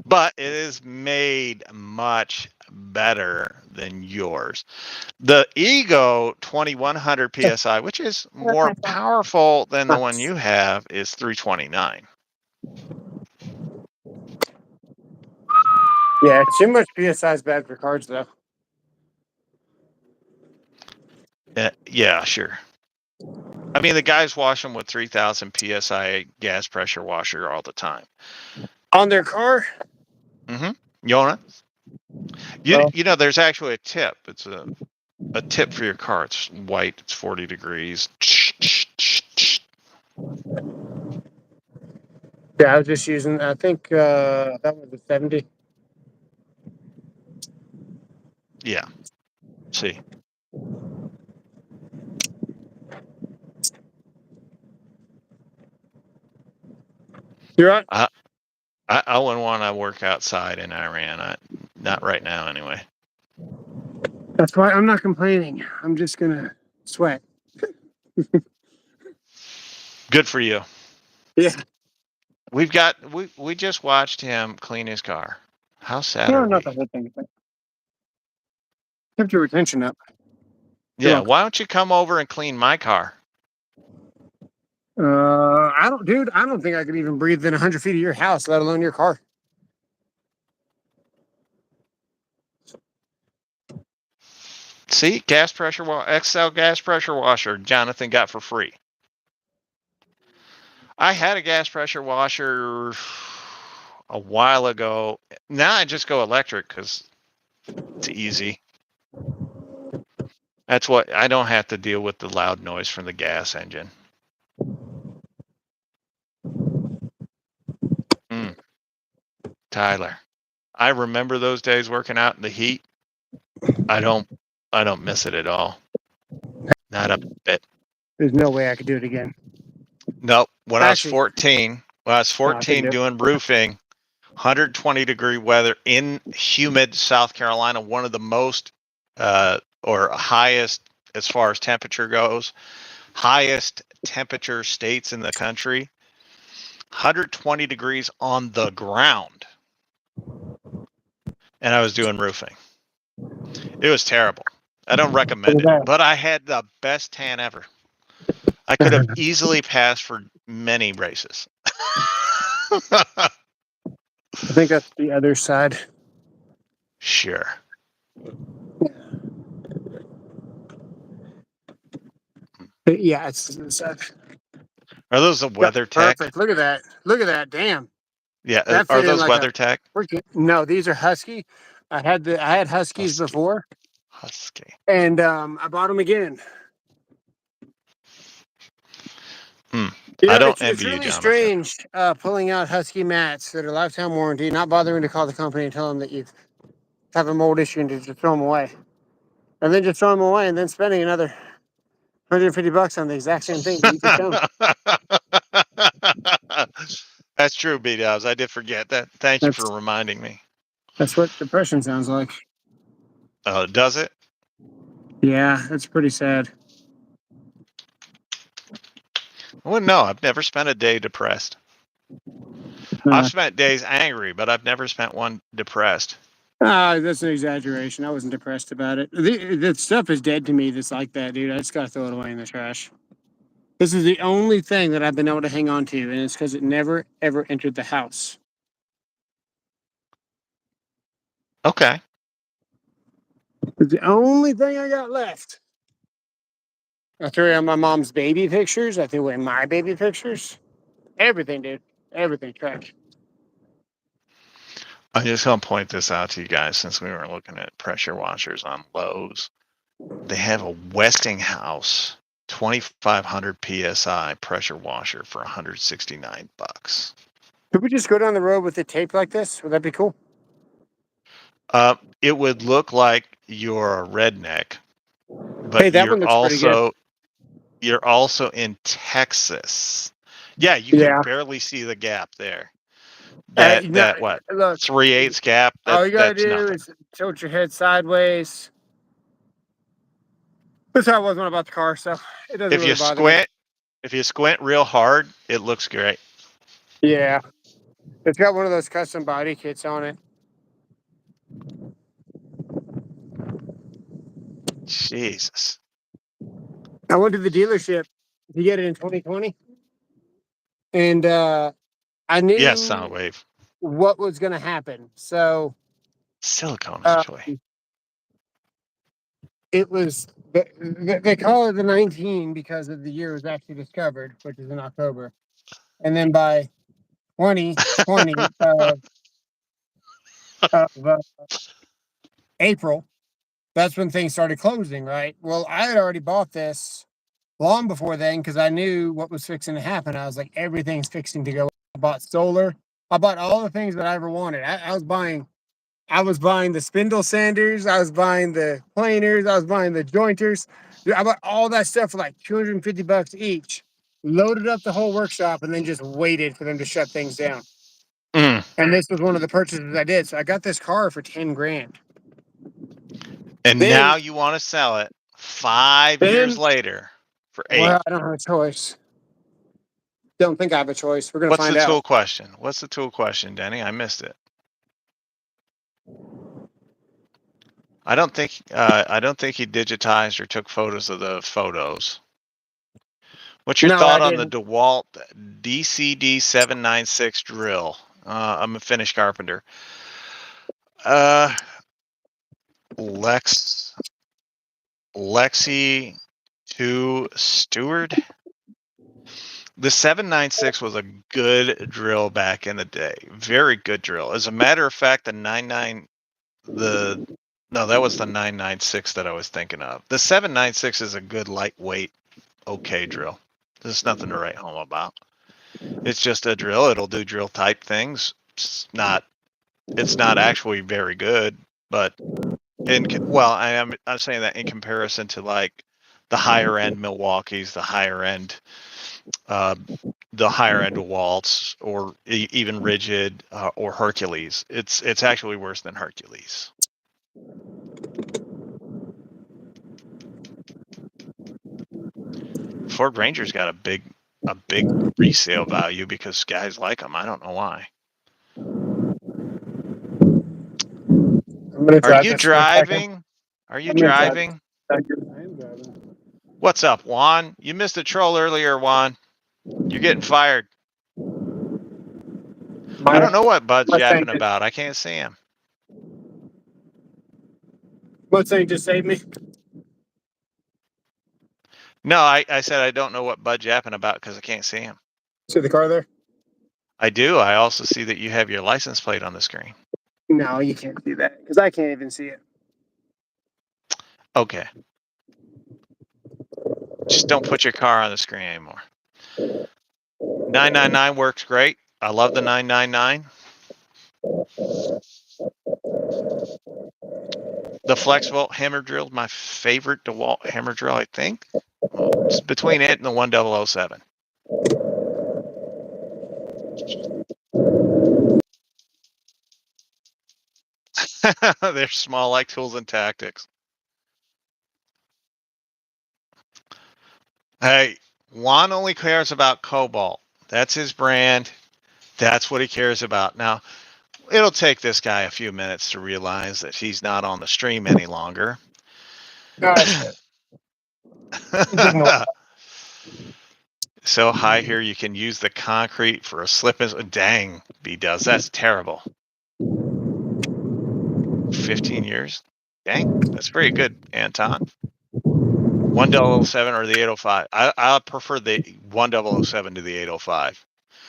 S1: But it is made much better than yours. The Ego 2100 psi, which is more powerful than the one you have, is 329.
S2: Yeah, too much PSI is bad for cars, though.
S1: Yeah, sure. I mean, the guys wash them with 3,000 psi gas pressure washer all the time.
S2: On their car?
S1: Mm-hmm. Yona? You know, there's actually a tip. It's a tip for your car. It's white. It's 40 degrees.
S2: Yeah, I was just using. I think that was a 70.
S1: Yeah. See.
S2: You're right.
S1: I wouldn't want to work outside in Iran. Not right now, anyway.
S2: That's why I'm not complaining. I'm just gonna sweat.
S1: Good for you.
S2: Yeah.
S1: We just watched him clean his car. How sad
S2: No,
S1: are
S2: not the
S1: we?
S2: whole thing. But kept your attention up. You're
S1: Yeah.
S2: welcome.
S1: Why don't you come over and clean my car?
S2: I don't, dude. I don't think I could even breathe in 100 feet of your house, let alone your car.
S1: See, XL gas pressure washer Jonathan got for free. I had a gas pressure washer a while ago. Now I just go electric because it's easy. That's what I don't have to deal with the loud noise from the gas engine. Tyler, I remember those days working out in the heat. I don't miss it at all. Not a bit.
S2: There's no way I could do it again.
S1: Nope. When
S2: Actually,
S1: I was
S2: no, I couldn't
S1: 14
S2: do it.
S1: doing roofing, 120-degree weather in humid South Carolina, one of the most or highest as far as temperature goes, highest temperature states in the country. 120 degrees on the ground. And I was doing roofing. It was terrible. I don't recommend it, but I had the best tan ever. I could have easily passed for many races.
S2: I think that's the other side.
S1: Sure.
S2: Yeah, it's the side.
S1: Are those the WeatherTech?
S2: Perfect. Look at that. Look at that. Damn.
S1: Yeah.
S2: That
S1: Are
S2: fit in
S1: those
S2: like a
S1: WeatherTech?
S2: freaking. No, these are Husky. I had Huskies before,
S1: Husky.
S2: and I bought them again. You
S1: I
S2: know,
S1: don't
S2: it's
S1: envy you,
S2: really
S1: Jonathan.
S2: strange pulling out Husky mats that are lifetime warranty, not bothering to call the company and tell them that you have a mold issue and to just throw them away, and then just throw them away, and then spending another $150 on the exact same thing that you just done.
S1: That's true, B-Dubs. I did forget that. Thank you
S2: That's
S1: for reminding me.
S2: that's what depression sounds like.
S1: Does it?
S2: Yeah, that's pretty sad.
S1: Well, no, I've never spent a day depressed. I've spent days angry, but I've never spent one depressed.
S2: That's an exaggeration. I wasn't depressed about it. The stuff is dead to me that's like that, dude. I just gotta throw it away in the trash. This is the only thing that I've been able to hang on to, and it's because it never ever entered the house.
S1: Okay.
S2: It's the only thing I got left. I threw away my mom's baby pictures. I threw away my baby pictures. Everything, dude. Everything. Trash.
S1: I'm just going to point this out to you guys since we were looking at pressure washers on Lowe's. They have a Westinghouse 2500 PSI pressure washer for $169.
S2: Could we just go down the road with the tape like this? Would that be cool?
S1: It would look like you're a redneck, but
S2: Hey, that one looks pretty good.
S1: you're also in Texas. Yeah, you can barely see the gap there. That what?
S2: Look,
S1: 3/8 gap.
S2: all you gotta
S1: That's
S2: do
S1: nothing.
S2: is tilt your head sideways. That's how I was when I bought the car, so it doesn't really bother me.
S1: If you squint real hard, it looks great.
S2: Yeah, it's got one of those custom body kits on it.
S1: Jesus.
S2: I went to the dealership to get it in 2020, and I knew
S1: Soundwave.
S2: what was going to happen. So
S1: Silicone, actually.
S2: It was they call it the 19 because of the year it was actually discovered, which is in October, and then by 2020 of April, that's when things started closing. Right. Well, I had already bought this long before then because I knew what was fixing to happen. I was like, everything's fixing to go. I bought solar. I bought all the things that I ever wanted. I was buying the spindle sanders. I was buying the planers. I was buying the jointers. Dude, I bought all that stuff for like $250 each. Loaded up the whole workshop and then just waited for them to shut things down. And this was one of the purchases I did. So I got this car for 10 grand.
S1: And
S2: then,
S1: now you want to sell it 5 years later for 8.
S2: Well, I don't have a choice. Don't think I have a choice. We're gonna find out.
S1: What's the tool question, Denny? I missed it. I don't think he digitized or took photos of the photos. What's your thought on the DeWalt DCD 796 drill? I'm a finished carpenter. Lex Lexi to Stewart. The 796 was a good drill back in the day. Very good drill. As a matter of fact, that was the 996 that I was thinking of. The 796 is a good lightweight, okay drill. There's nothing to write home about. It's just a drill. It'll do drill type things. It's not actually very good, but I'm saying that in comparison to like the higher end Milwaukee's, the higher end DeWalt's, or even Rigid or Hercules. It's actually worse than Hercules. Ford Ranger's got a big resale value because guys like them. I don't know why. Are you driving? Are you driving?
S2: I am driving.
S1: What's up, Juan? You missed a troll earlier, Juan. You're getting fired. I don't know what Bud's yapping about. I can't see him.
S2: Mustang just saved me.
S1: No, I said I don't know what Bud's yapping about because I can't see him.
S2: See the car there?
S1: I do. I also see that you have your license plate on the screen.
S2: No, you can't see that because I can't even see it.
S1: Okay. Just don't put your car on the screen anymore. 999 works great. I love the 999. The flexible hammer drill is my favorite DeWalt hammer drill, I think. It's between it and the 1007. They're small like Tools and Tactics. Hey, Juan only cares about Cobalt. That's his brand. That's what he cares about. Now, it'll take this guy a few minutes to realize that he's not on the stream any longer. So high here, you can use the concrete for a slip and dang, B does. That's terrible. 15 years? Dang, that's pretty good, Anton. 1007 or the 805. I prefer the 1007 to the 805.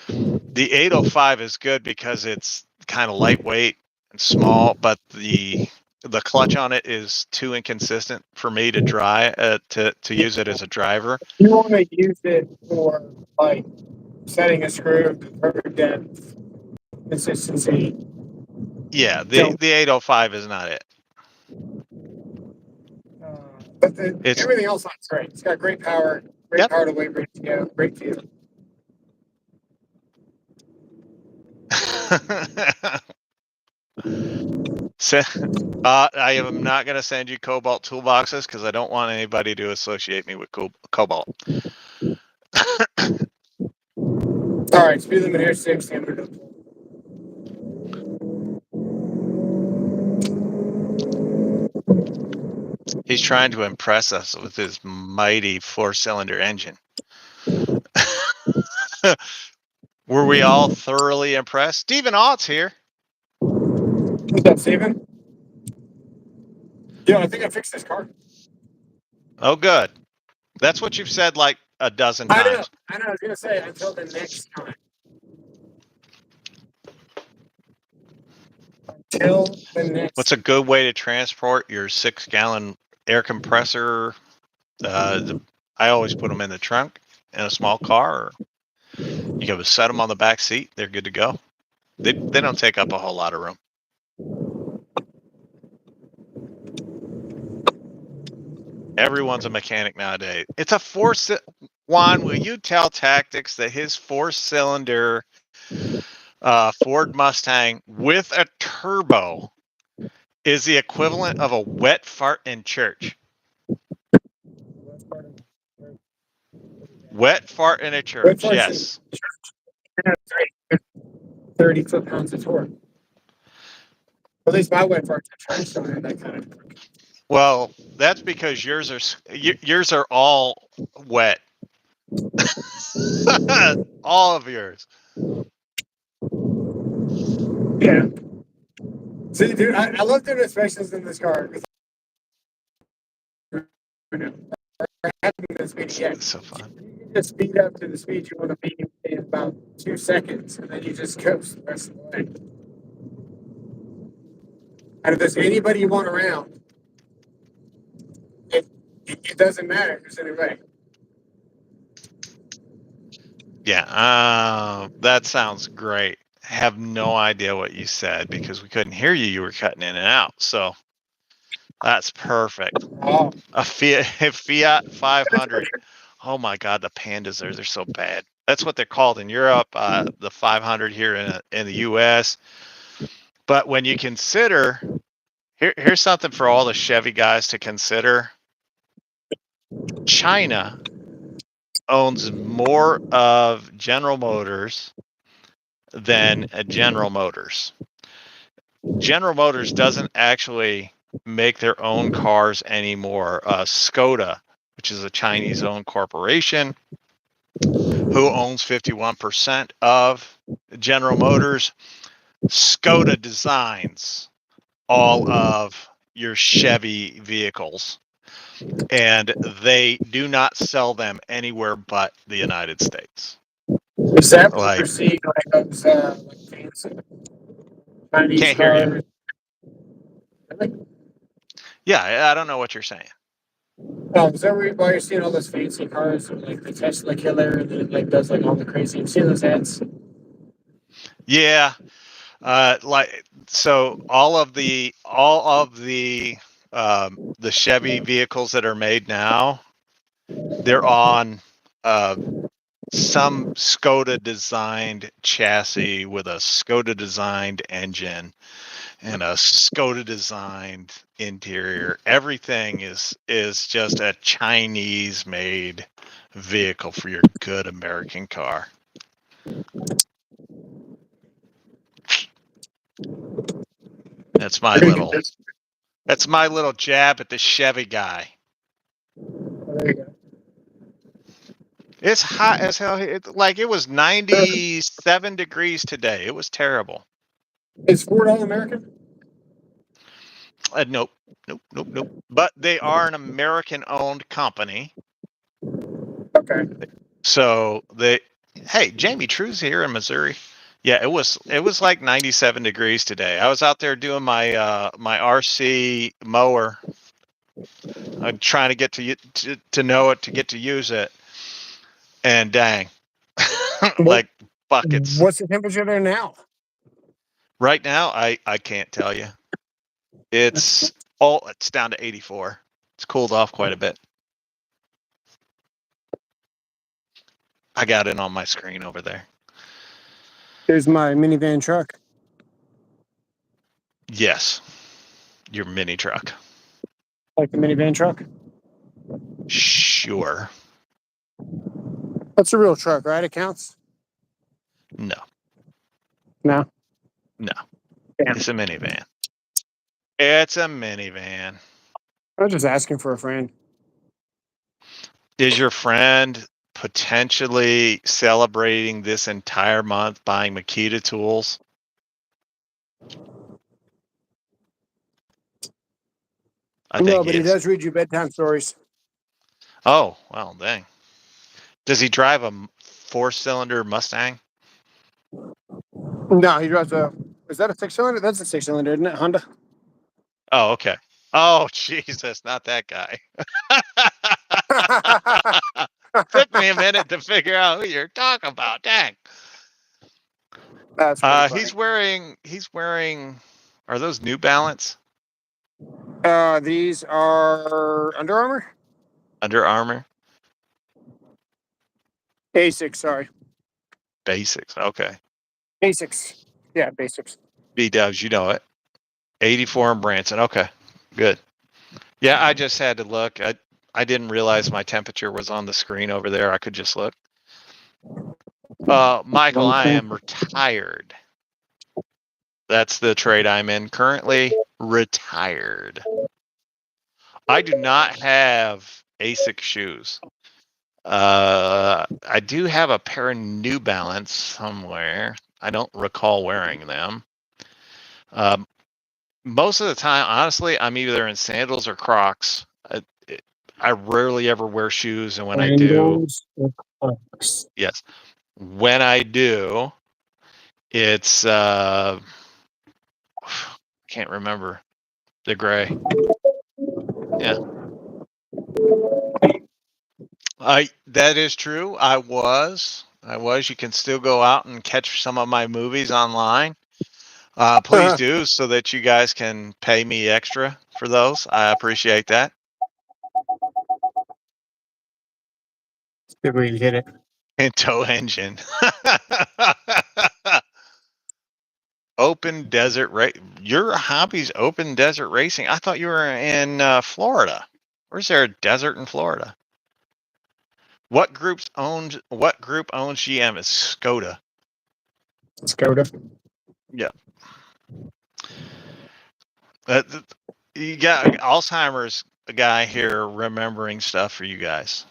S1: The 805 is good because it's kind of lightweight and small, but the clutch on it is too inconsistent for me to to use it as a driver.
S2: You want to use it for like setting a screw, perfect depth, consistency.
S1: Yeah, the 805 is not it.
S2: But everything else on it's great. It's got great power, great power to weight ratio, great feel.
S1: So, I am not going to send you Cobalt toolboxes because I don't want anybody to associate me with Cobalt.
S2: All right, speed limit here 60.
S1: He's trying to impress us with his mighty 4-cylinder engine. Were we all thoroughly impressed? Stephen Ott's here.
S2: What's up, Stephen? Yeah, I think I fixed this car.
S1: Oh, good. That's what you've said like a dozen times.
S2: I know. I was going to say until the next time. Until the next.
S1: What's a good way to transport your 6-gallon air compressor? I always put them in the trunk in a small car. Or you can set them on the back seat. They're good to go. They don't take up a whole lot of room. Everyone's a mechanic nowadays. It's a Juan, will you tell Tactics that his 4-cylinder Ford Mustang with a turbo is the equivalent of a wet fart in church? Wet fart in a church, yes.
S2: 30 foot-pounds of torque. At least my wet farts in church don't have that kind of torque.
S1: Well, that's because yours are all wet. All of yours.
S2: Yeah. See, dude, I love doing inspections in this car.
S1: It's so fun.
S2: You just speed up to the speed you want to be in about 2 seconds, and then you just coast the rest of the way. And if there's anybody you want around, it doesn't matter if there's anybody.
S1: Yeah, that sounds great. Have no idea what you said because we couldn't hear you. You were cutting in and out. So that's perfect.
S2: Oh,
S1: A Fiat 500. Oh my God, the pandas there, they're so bad. That's what they're called in Europe. The 500 here in the U.S. But when you consider, here's something for all the Chevy guys to consider. China owns more of General Motors than General Motors. General Motors doesn't actually make their own cars anymore. Skoda, which is a Chinese-owned corporation, who owns 51% of General Motors, Skoda designs all of your Chevy vehicles, and they do not sell them anywhere but the United States.
S2: is that what
S1: Like,
S2: we're seeing like those like fancy Chinese
S1: can't hear you.
S2: cars?
S1: Yeah, I don't know what you're saying.
S2: Oh, is that why you're seeing all those fancy cars, like the Tesla killer, and then it like does like all the crazy? You see those ads?
S1: Yeah, like so all of the Chevy vehicles that are made now, they're on some Skoda designed chassis with a Skoda designed engine and a Skoda designed interior. Everything is just a Chinese made vehicle for your good American car. That's my little jab at the Chevy guy.
S2: There you go.
S1: It's hot as hell. It was 97 degrees today. It was terrible.
S2: Is Ford all American?
S1: Nope, nope, nope, nope. But they are an American-owned company.
S2: Okay.
S1: So hey, Jamie True's here in Missouri. Yeah, it was like 97 degrees today. I was out there doing my my RC mower. I'm trying to get to know it, to get to use it, and dang,
S2: What,
S1: like buckets.
S2: what's the temperature there now?
S1: Right now, I can't tell you. It's down to 84. It's cooled off quite a bit. I got it on my screen over there.
S2: Here's my minivan truck.
S1: Yes, your mini truck.
S2: Like the minivan truck?
S1: Sure.
S2: That's a real truck, right? It counts?
S1: No.
S2: No.
S1: No.
S2: Damn.
S1: It's a minivan. It's a minivan.
S2: I was just asking for a friend.
S1: Is your friend potentially celebrating this entire month buying Makita tools? I
S2: No,
S1: think
S2: but
S1: he
S2: he
S1: is.
S2: does read you bedtime stories.
S1: Oh, well, dang. Does he drive a 4-cylinder Mustang?
S2: No, he drives a. Is that a 6-cylinder? That's a 6-cylinder, isn't it? Honda.
S1: Oh, okay. Oh, Jesus, not that guy. Took me a minute to figure out who you're talking about. Dang.
S2: That's pretty funny.
S1: He's wearing, are those New Balance?
S2: These are Under Armour?
S1: Under Armour?
S2: Basics, sorry.
S1: Basics. Okay.
S2: Basics. Yeah, basics.
S1: B-dubs, you know it. 84 in Branson. Okay. Good. Yeah, I just had to look. I didn't realize my temperature was on the screen over there. I could just look. Michael, I am retired. That's the trade I'm in currently. Retired. I do not have ASIC shoes. I do have a pair of New Balance somewhere. I don't recall wearing them. Most of the time, honestly, I'm either in sandals or Crocs. I rarely ever wear shoes, and when I do, yes, when I do, it's can't remember the gray. Yeah, that is true. I was. You can still go out and catch some of my movies online. Please do, so that you guys can pay me extra for those. I appreciate that.
S2: Good way to hit it.
S1: And tow engine. Open desert Your hobby's open desert racing. I thought you were in Florida. Where's there a desert in Florida? What group owns GM? Is Skoda.
S2: Skoda.
S1: Yeah. You got Alzheimer's guy here remembering stuff for you guys.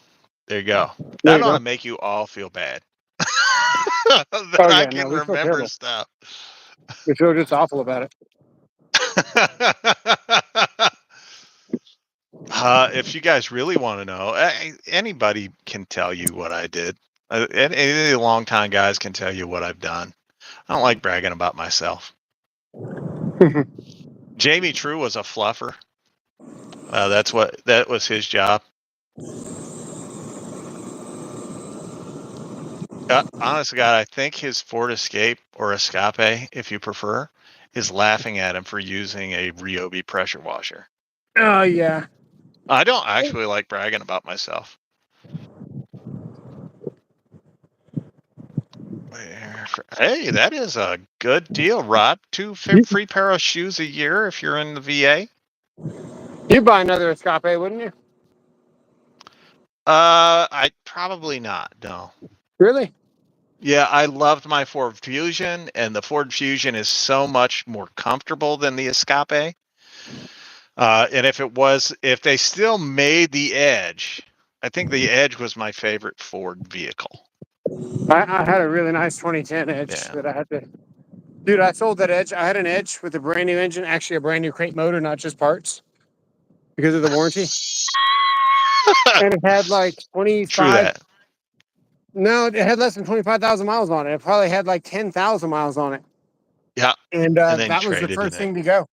S1: There you go.
S2: There
S1: That
S2: you
S1: ought
S2: go.
S1: to make you all feel bad. That I can
S2: we feel
S1: remember
S2: terrible.
S1: stuff.
S2: We feel just awful about it.
S1: If you guys really want to know, anybody can tell you what I did. Any long time guys can tell you what I've done. I don't like bragging about myself. Jamie True was a fluffer. That was his job. Honest to God, I think his Ford Escape or Escape, if you prefer, is laughing at him for using a Ryobi pressure washer.
S2: Oh yeah.
S1: I don't actually like bragging about myself. Hey, that is a good deal, Rod. 2 free pair of shoes a year if you're in the VA.
S2: You'd buy another Escape, wouldn't you?
S1: I probably not. No.
S2: Really?
S1: Yeah, I loved my Ford Fusion, and the Ford Fusion is so much more comfortable than the Escape. And if they still made the Edge, I think the Edge was my favorite Ford vehicle.
S2: I had a really nice 2010 Edge that I had to. Dude, I sold that Edge. I had an Edge with a brand new engine, actually a brand new crate motor, not just parts, because of the warranty. And it had like
S1: True
S2: 25.
S1: that.
S2: No, it had less than 25,000 miles on it. It probably had like 10,000 miles on it.
S1: Yeah,
S2: And
S1: and then you
S2: that was the
S1: traded
S2: first
S1: it in.
S2: thing to go.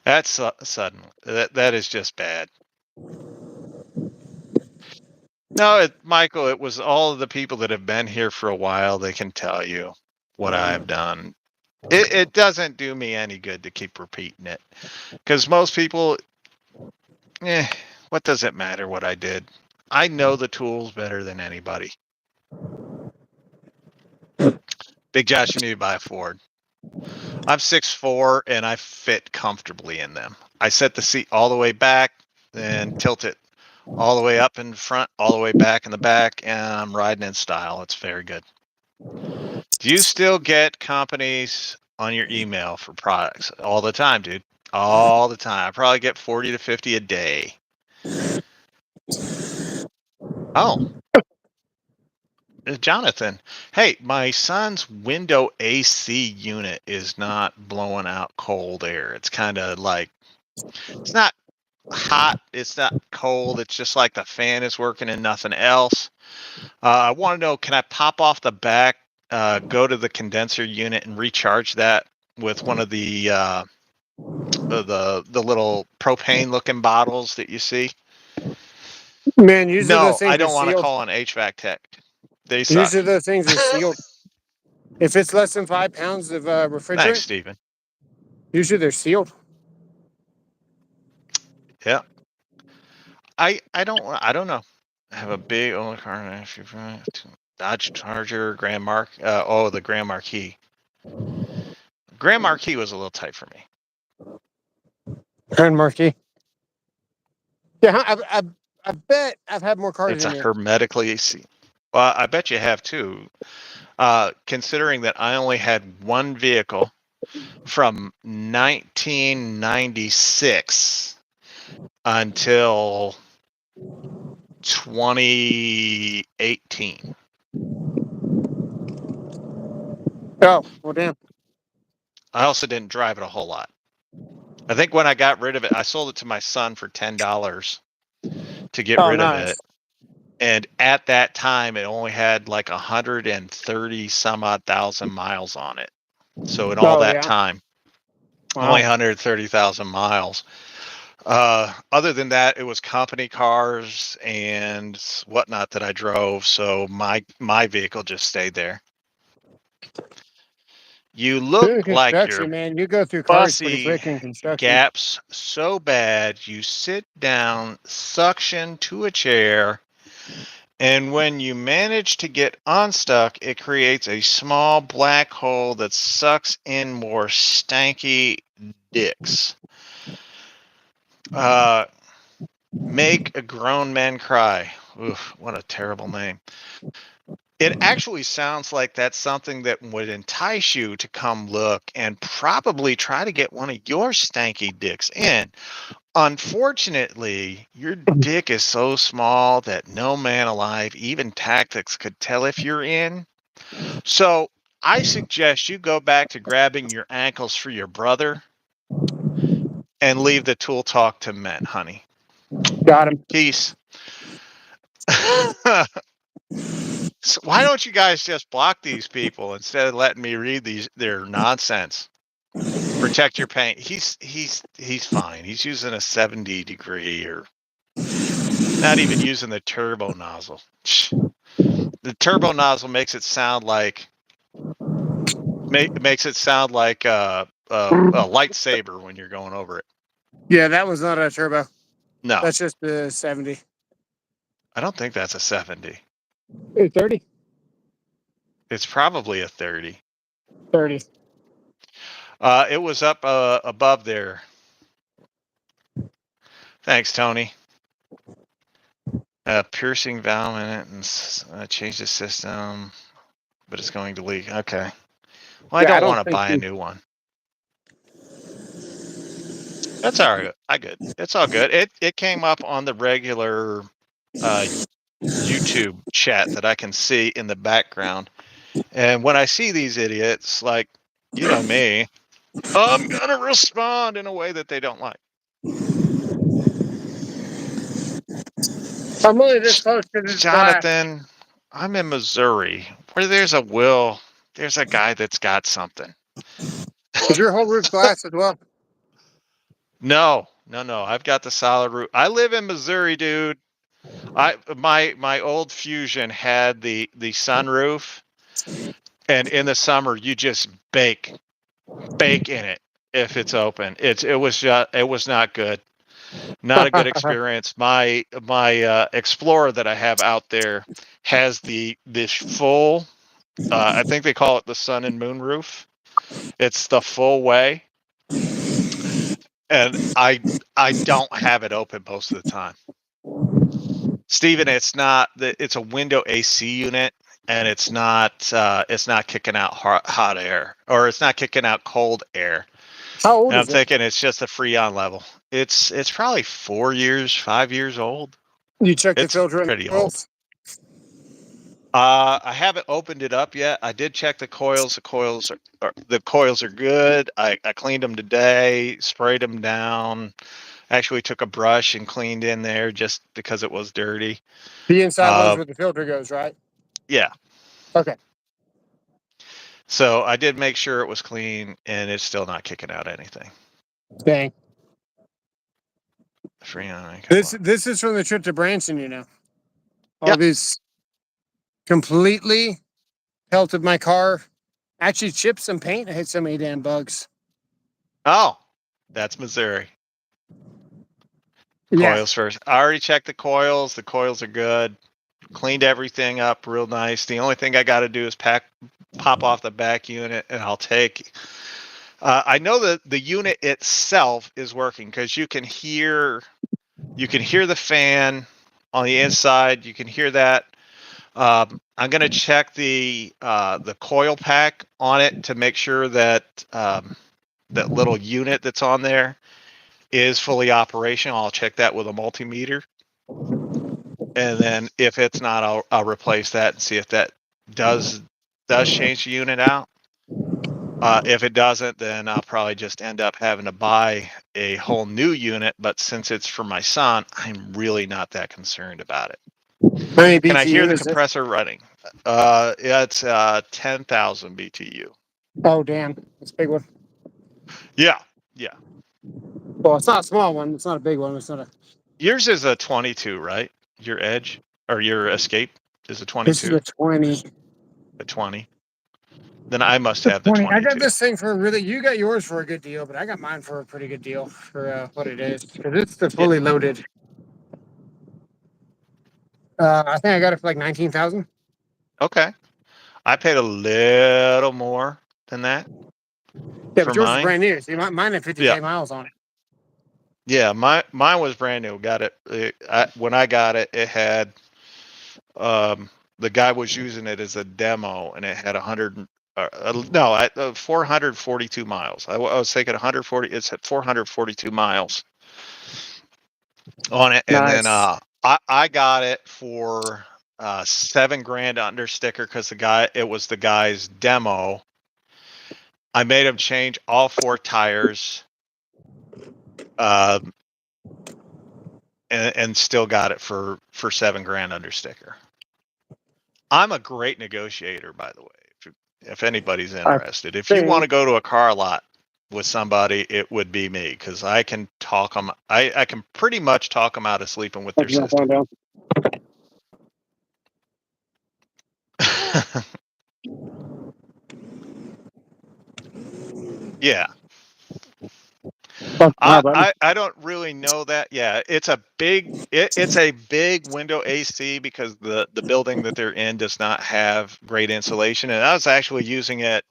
S1: That's sudden. That is just bad. No, Michael, it was all of the people that have been here for a while. They can tell you what I've done. It doesn't do me any good to keep repeating it, because most people, what does it matter what I did? I know the tools better than anybody. Big Josh, you need to buy a Ford. I'm 6'4" and I fit comfortably in them. I set the seat all the way back and tilt it all the way up in front, all the way back in the back, and I'm riding in style. It's very good. Do you still get companies on your email for products? All the time, dude. All the time. I probably get 40 to 50 a day. Oh, Jonathan. Hey, my son's window AC unit is not blowing out cold air. It's kind of like, it's not hot, it's not cold, it's just like the fan is working and nothing else. I want to know, can I pop off the back, go to the condenser unit and recharge that with one of the little propane looking bottles that you see?
S2: Man, usually those
S1: No, I
S2: things are
S1: don't want to
S2: sealed.
S1: call an HVAC tech. They suck.
S2: Usually those things are sealed. If it's less than 5 pounds of
S1: Thanks,
S2: refrigerant,
S1: Stephen.
S2: usually they're sealed.
S1: Yeah. I don't know. I have a big old car, Dodge Charger, the Grand Marquis. Grand Marquis was a little tight for me.
S2: Grand Marquis. Yeah, I bet I've had more cars
S1: It's a
S2: in here.
S1: hermetically sealed. Well, I bet you have too. Considering that I only had one vehicle from 1996 until 2018.
S2: Oh, well, damn.
S1: I also didn't drive it a whole lot. I think when I got rid of it, I sold it to my son for $10. to get rid of it. And at that time, it only had like 130 some odd thousand miles on it. So in all that time, only 130,000 miles. Other than that, it was company cars and whatnot that I drove. So my vehicle just stayed there. You look like you're
S2: man. You go through cars pretty
S1: fussy
S2: quick in construction.
S1: gaps so bad, you sit down, suction to a chair, and when you manage to get unstuck, it creates a small black hole that sucks in more stanky dicks. Make a grown man cry. Oof, what a terrible name. It actually sounds like that's something that would entice you to come look and probably try to get one of your stanky dicks in. Unfortunately, your dick is so small that no man alive, even tactics, could tell if you're in. So I suggest you go back to grabbing your ankles for your brother and leave the tool talk to men, honey.
S2: Got him.
S1: Peace. So why don't you guys just block these people instead of letting me read their nonsense? Protect your paint. He's fine. He's using a 70 degree or not even using the turbo nozzle. The turbo nozzle makes it sound like a lightsaber when you're going over it.
S2: Yeah, that was not a turbo.
S1: No,
S2: that's just a 70.
S1: I don't think that's a 70.
S2: 30.
S1: It's probably a 30.
S2: 30.
S1: It was up above there. Thanks, Tony. Piercing valve in it and change the system, but it's going to leak. Okay. Well, I don't want to buy a new one. That's all right. It's all good. It came up on the regular YouTube chat that I can see in the background. And when I see these idiots, like, you know me, I'm going to respond in a way that they don't like.
S2: I'm only this close to this
S1: Jonathan,
S2: glass.
S1: I'm in Missouri. Where there's a will, there's a guy that's got something.
S2: Is your whole roof glass as well?
S1: No. I've got the solid roof. I live in Missouri, dude. My old Fusion had the sunroof, and in the summer you just bake in it if it's open. It was not good. Not a good experience. My Explorer that I have out there has this full I think they call it the sun and moon roof. It's the full way. And I don't have it open most of the time. Steven, it's a window AC unit, and it's not kicking out hot air, or it's not kicking out cold air.
S2: How old
S1: and
S2: is
S1: I'm thinking it's just a Freon level. It's probably 5 years old.
S2: You check the filter
S1: pretty old. I haven't opened it up yet. I did check the coils. The coils are good. I cleaned them today, sprayed them down. Actually took a brush and cleaned in there just because it was dirty.
S2: The inside one's where the filter goes, right?
S1: Yeah.
S2: Okay.
S1: So I did make sure it was clean, and it's still not kicking out anything.
S2: Dang.
S1: Freon.
S2: This is from the trip to Branson, All these completely pelted my car. Actually chipped some paint. I hit so many damn bugs.
S1: Oh, that's Missouri. Coils first. I already checked the coils. The coils are good. Cleaned everything up real nice. The only thing I got to do is pop off the back unit, and I'll take. I know that the unit itself is working because you can hear the fan on the inside. You can hear that. I'm going to check the coil pack on it to make sure that that little unit that's on there is fully operational. I'll check that with a multimeter. And then if it's not, I'll replace that and see if that does change the unit out. If it doesn't, then I'll probably just end up having to buy a whole new unit. But since it's for my son, I'm really not that concerned about it.
S2: How many
S1: Can I hear
S2: BTU
S1: the
S2: is it?
S1: compressor running? It's 10,000 BTU.
S2: Oh, damn. That's a big one.
S1: Yeah, yeah.
S2: Well, it's not a small one. It's not a big one. It's not a.
S1: Yours is a 22, right? Your Edge or your Escape is a
S2: This is
S1: 22,
S2: a 20.
S1: a 20. Then I must
S2: The
S1: have the
S2: 20. I got
S1: 22.
S2: this thing for really. You got yours for a good deal, but I got mine for a pretty good deal for what it is because it's the
S1: Yeah.
S2: fully loaded. I think I got it for like 19,000.
S1: Okay. I paid a little more than that
S2: Yeah,
S1: for
S2: but yours is
S1: mine.
S2: brand new. See, mine had
S1: Yeah.
S2: 50K miles on it.
S1: Yeah, mine was brand new. Got it. When I got it, it had the guy was using it as a demo, and it had 100. No, 442 miles. I was thinking 140. It's at 442 miles on it, and then
S2: Nice.
S1: I got it for $7,000 under sticker because it was the guy's demo. I made him change all 4 tires. Um, and still got it for $7,000 under sticker. I'm a great negotiator, by the way. If anybody's
S2: I
S1: interested, if you want
S2: think.
S1: to go to a car lot with somebody, it would be me because I can talk them. I can pretty much talk them out of sleeping with their system.
S2: Down.
S1: Yeah.
S2: How about
S1: I don't really know that. Yeah, it's a big window AC because the building that they're in does not have great insulation, and I was actually using it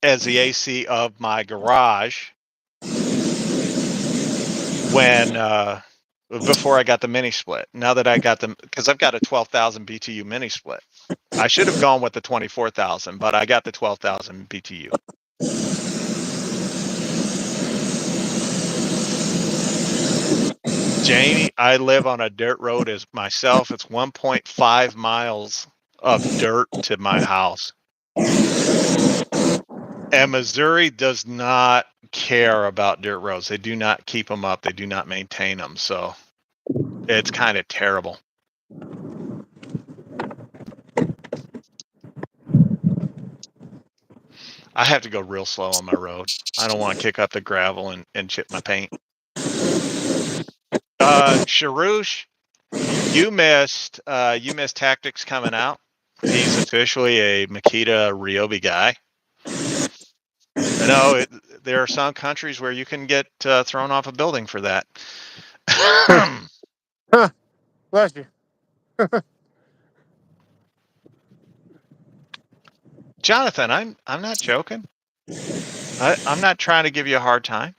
S1: as the AC of my garage when before I got the mini split. Now that I got them, because I've got a 12,000 BTU mini split. I should have gone with the 24,000, but I got the 12,000 BTU. Jamie, I live on a dirt road as myself. It's 1.5 miles of dirt to my house. And Missouri does not care about dirt roads. They do not keep them up. They do not maintain them. So it's kind of terrible. I have to go real slow on my road. I don't want to kick up the gravel and chip my paint. Sharouche, you missed Tactics coming out. He's officially a Makita Ryobi guy. I know there are some countries where you can get thrown off a building for that.
S2: Huh. Bless you.
S1: Jonathan, I'm not joking. I'm not trying to give you a hard time.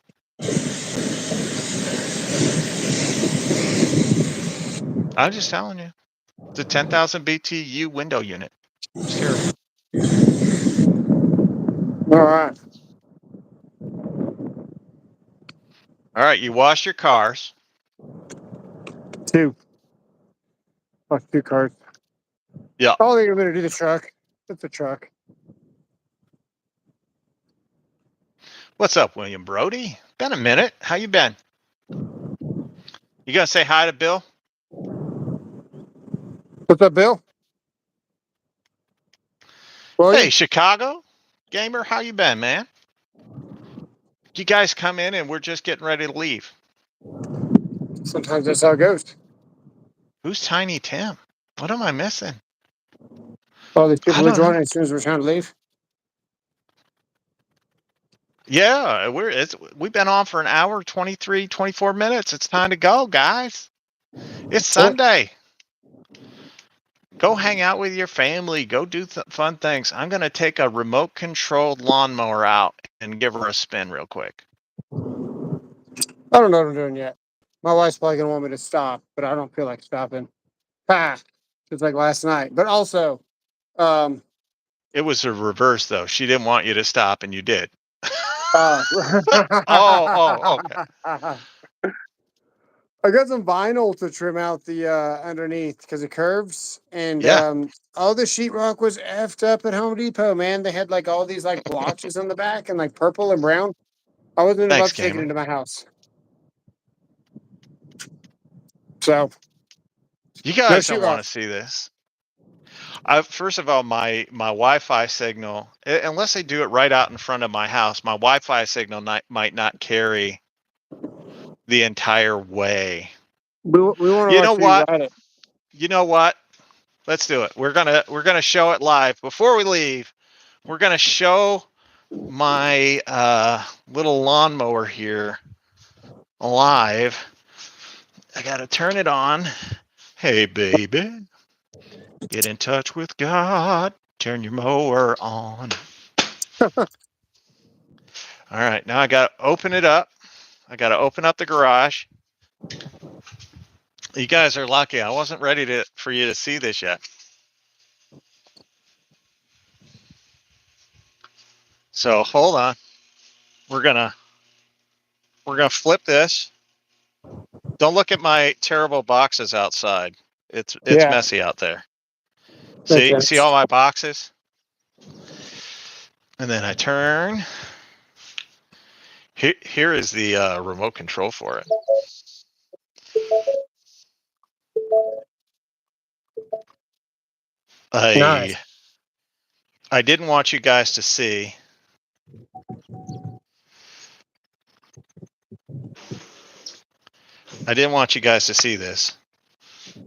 S1: I'm just telling you. It's a 10,000 BTU window unit. It's terrible.
S2: All right.
S1: All right, you wash your cars.
S2: Two. Plus 2 cars.
S1: Yeah.
S2: Oh, they're going to do the truck. It's a truck.
S1: What's up, William Brody? Been a minute. How you been? You gonna say hi to Bill?
S2: What's up, Bill?
S1: Hey, Chicago gamer, how you been, man? You guys come in and we're just getting ready to leave.
S2: Sometimes that's how it goes.
S1: Who's Tiny Tim? What am I missing?
S2: All these
S1: I
S2: people are
S1: don't know.
S2: joining as soon as we're trying to leave.
S1: Yeah, we've been on for an hour, 23, 24 minutes. It's time to go, guys. It's Sunday. Go hang out with your family. Go do fun things. I'm going to take a remote controlled lawnmower out and give her a spin real quick.
S2: I don't know what I'm doing yet. My wife's probably going to want me to stop, but I don't feel like stopping. Just like last night. But also,
S1: It was a reverse, though. She didn't want you to stop, and you did.
S2: uh,
S1: Oh, okay.
S2: I got some vinyl to trim out the underneath because it curves, and
S1: Yeah.
S2: all the sheetrock was effed up at Home Depot. Man, they had like all these like blotches on the back and like purple and brown. I wasn't about
S1: Thanks,
S2: to take it
S1: gamer.
S2: into my house, so
S1: You
S2: no
S1: guys don't want
S2: sheetrock.
S1: to see this. First of all, my Wi-Fi signal, unless they do it right out in front of my house, my Wi-Fi signal might not carry the entire way.
S2: We want to
S1: You know
S2: watch you
S1: what?
S2: ride it.
S1: You know what? Let's do it. We're gonna show it live before we leave. We're gonna show my little lawnmower here live. I gotta turn it on. Hey baby, get in touch with God. Turn your mower on. All right, now I gotta open it up. I gotta open up the garage. You guys are lucky. I wasn't ready for you to see this yet. So hold on. We're gonna flip this. Don't look at my terrible boxes outside. It's
S2: Yeah,
S1: messy out there.
S2: makes
S1: See
S2: sense.
S1: all my boxes? And then I turn. Here is the remote control for it. I
S2: Nice.
S1: I didn't want you guys to see. I didn't want you guys to see this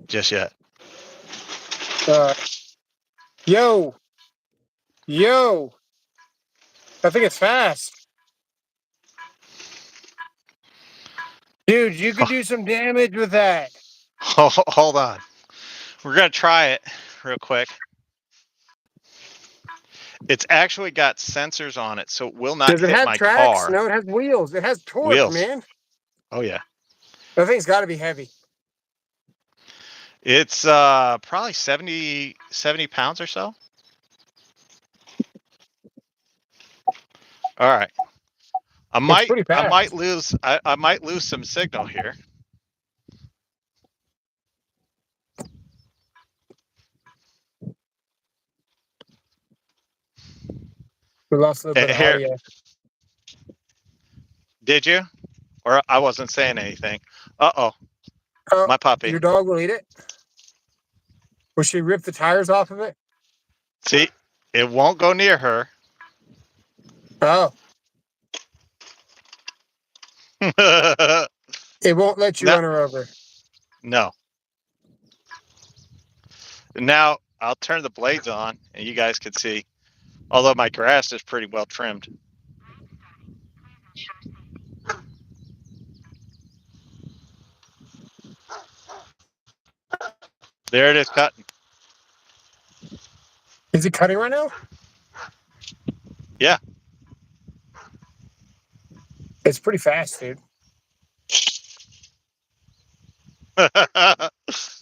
S1: just yet.
S2: Uh, yo, yo, I think it's fast, dude. You could do some damage with that.
S1: Hold on. We're gonna try it real quick. It's actually got sensors on it, so it will not
S2: Does it
S1: hit
S2: have
S1: my
S2: tracks?
S1: car.
S2: No, it has wheels. It has torque,
S1: Wheels.
S2: man.
S1: Oh yeah.
S2: That thing's got to be heavy.
S1: It's probably 70 pounds or so. All right.
S2: It's pretty
S1: I might
S2: fast.
S1: lose I might lose some signal here.
S2: We lost a little bit of
S1: Here,
S2: audio.
S1: did you? Or I wasn't saying anything. Uh-oh.
S2: Oh,
S1: My puppy.
S2: your dog will eat it. Will she rip the tires off of it?
S1: See? It won't go near her.
S2: Oh, it won't let you
S1: No,
S2: run her over.
S1: no. Now I'll turn the blades on and you guys can see. Although my grass is pretty well trimmed. There it is cutting.
S2: Is it cutting right now?
S1: Yeah.
S2: It's pretty fast, dude.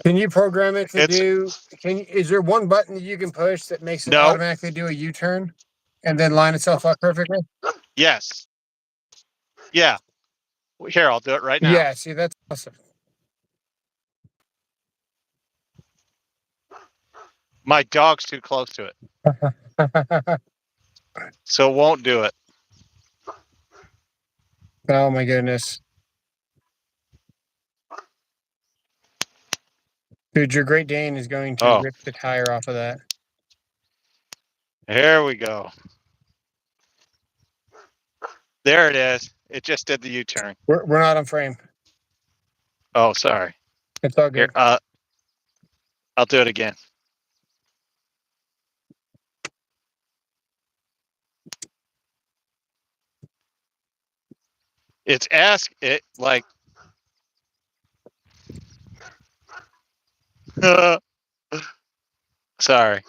S2: Can you program it to
S1: It's
S2: do? Is there one button that you can push that makes it
S1: no.
S2: automatically do a U-turn and then line itself up perfectly?
S1: Yes. Yeah. Here, I'll do it right now.
S2: Yeah. See, that's awesome.
S1: My dog's too close to it, so it won't do it.
S2: Oh my goodness, dude! Your Great Dane is going to
S1: Oh,
S2: rip the tire off of that.
S1: here we go. There it is. It just did the U-turn.
S2: We're not on frame.
S1: Oh, sorry.
S2: It's all
S1: Here,
S2: good.
S1: I'll do it again. It's ask it like sorry.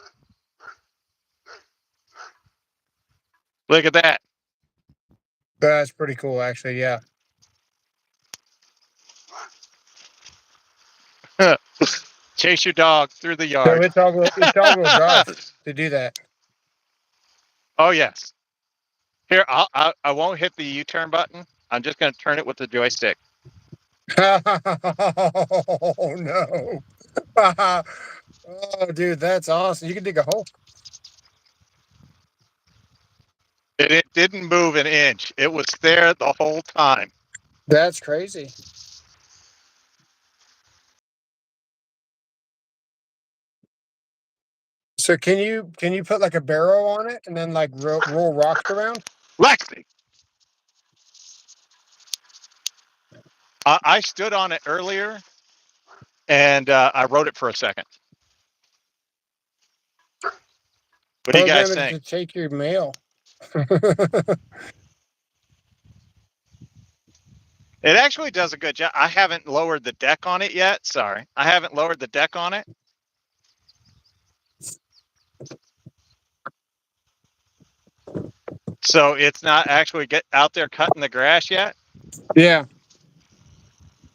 S1: Look at that.
S2: That's pretty cool, actually. Yeah.
S1: Chase your dog through the
S2: So
S1: yard.
S2: it's all wheel drive to do that.
S1: Oh yes. Here, I won't hit the U-turn button. I'm just going to turn it with the joystick.
S2: Oh no. Oh, dude, that's awesome. You can dig a hole.
S1: It didn't move an inch. It was there the whole time.
S2: That's crazy. So can you put like a barrow on it and then like roll rocks around?
S1: Lexi, I stood on it earlier, and I rode it for a second. What do you guys
S2: Program it
S1: think?
S2: to take your mail.
S1: It actually does a good job. I haven't lowered the deck on it yet. Sorry, I haven't lowered the deck on it. So it's not actually get out there cutting the grass yet.
S2: Yeah.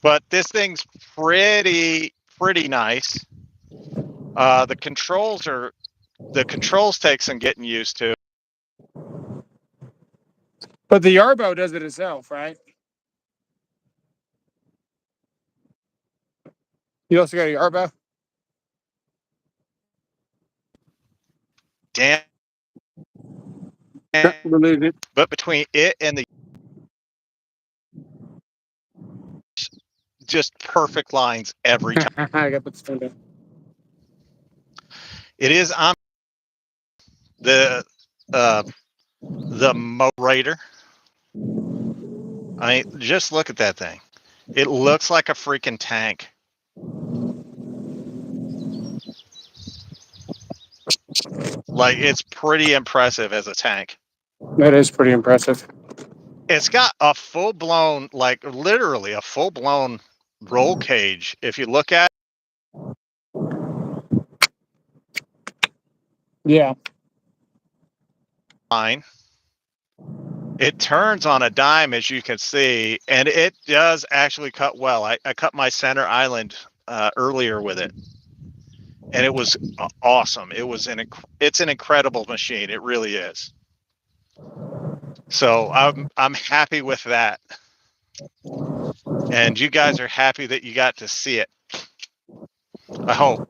S1: But this thing's pretty nice. The controls take some getting used to.
S2: But the Yarbo does it itself, right? You also got a Yarbo?
S1: Damn.
S2: Remove it.
S1: But between it and the just perfect lines every time.
S2: I got to put the phone down.
S1: It is on the mower. I mean, just look at that thing. It looks like a freaking tank. Like, it's pretty impressive as a tank.
S2: That is pretty impressive.
S1: It's got a full-blown, like literally a full-blown roll cage. If you look at
S2: Yeah.
S1: mine, it turns on a dime, as you can see, and it does actually cut well. I cut my center island earlier with it, and it was awesome. It's an incredible machine. It really is. So I'm happy with that, and you guys are happy that you got to see it. I hope,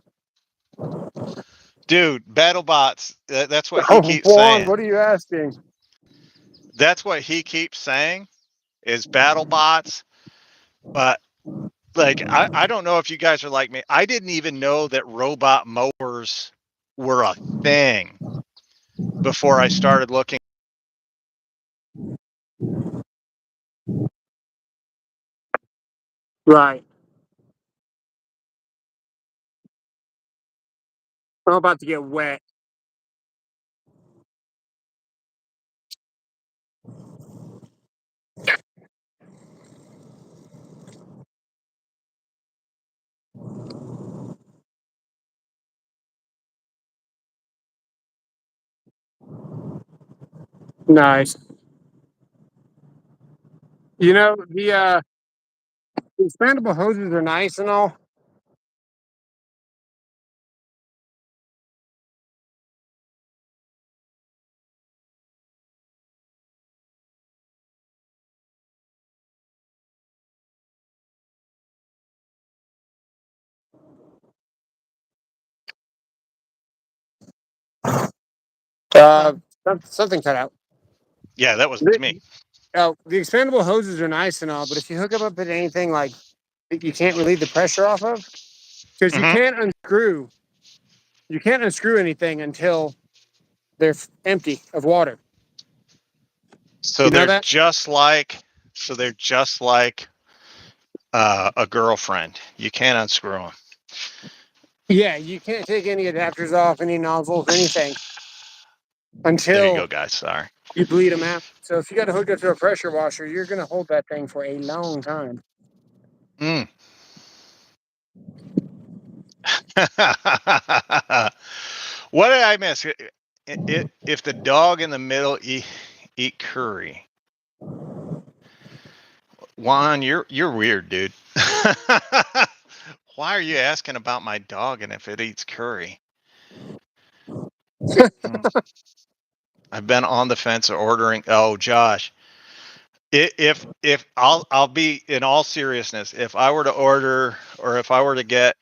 S1: dude. BattleBots. That's what he keeps
S2: Juan,
S1: saying.
S2: what are you asking?
S1: That's what he keeps saying is BattleBots. But like, I don't know if you guys are like me. I didn't even know that robot mowers were a thing before I started looking.
S2: Right. I'm about to get wet. Nice. You know, the expandable hoses are nice and all. Uh, something cut out.
S1: Yeah, that was me.
S2: The expandable hoses are nice and all, but if you hook them up at anything like that you can't relieve the pressure off of, because
S1: Mm-hmm.
S2: you can't unscrew anything until they're empty of water.
S1: So
S2: You know
S1: they're
S2: that?
S1: just like, a girlfriend. You can't unscrew them.
S2: Yeah, you can't take any adapters off, any nozzles, anything
S1: There you go,
S2: until
S1: guys. Sorry.
S2: you bleed them out. So if you got to hook up to a pressure washer, you're going to hold that thing for a long time.
S1: Mm. What did I miss? If the dog in the middle eat curry, Juan, you're weird, dude. Why are you asking about my dog and if it eats curry? Hmm. I've been on the fence of ordering. Oh, Josh, If I'll be in all seriousness, if I were to order or if I were to get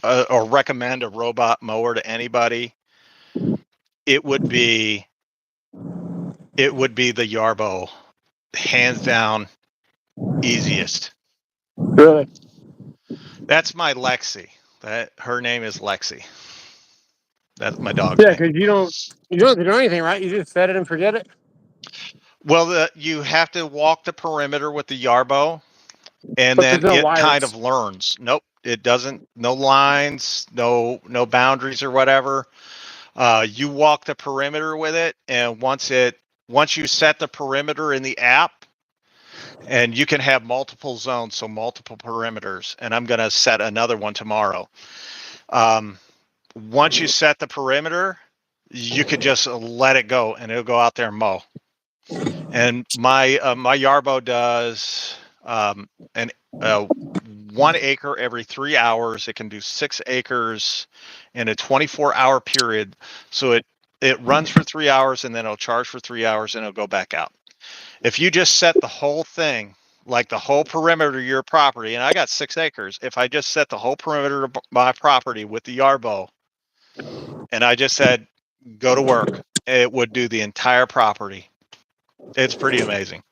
S1: or recommend a robot mower to anybody, it would be the Yarbo, hands down easiest.
S2: Really?
S1: That's my Lexi. That her name is Lexi. That's my dog's
S2: Yeah,
S1: name.
S2: because you don't do anything, right? You just set it and forget it.
S1: Well, you have to walk the perimeter with the Yarbo, and
S2: But
S1: then
S2: there's no
S1: it kind
S2: wires.
S1: of learns. Nope, it doesn't. No lines, no boundaries or whatever. You walk the perimeter with it, and once you set the perimeter in the app, and you can have multiple zones, so multiple perimeters. And I'm going to set another one tomorrow. Once you set the perimeter, you could just let it go, and it'll go out there and mow. And my Yarbo does an 1 acre every 3 hours. It can do 6 acres in a 24-hour period. So it runs for 3 hours, and then it'll charge for 3 hours, and it'll go back out. If you just set the whole thing, like the whole perimeter of your property, and I got 6 acres, if I just set the whole perimeter of my property with the Yarbo, and I just said go to work, it would do the entire property. It's pretty amazing.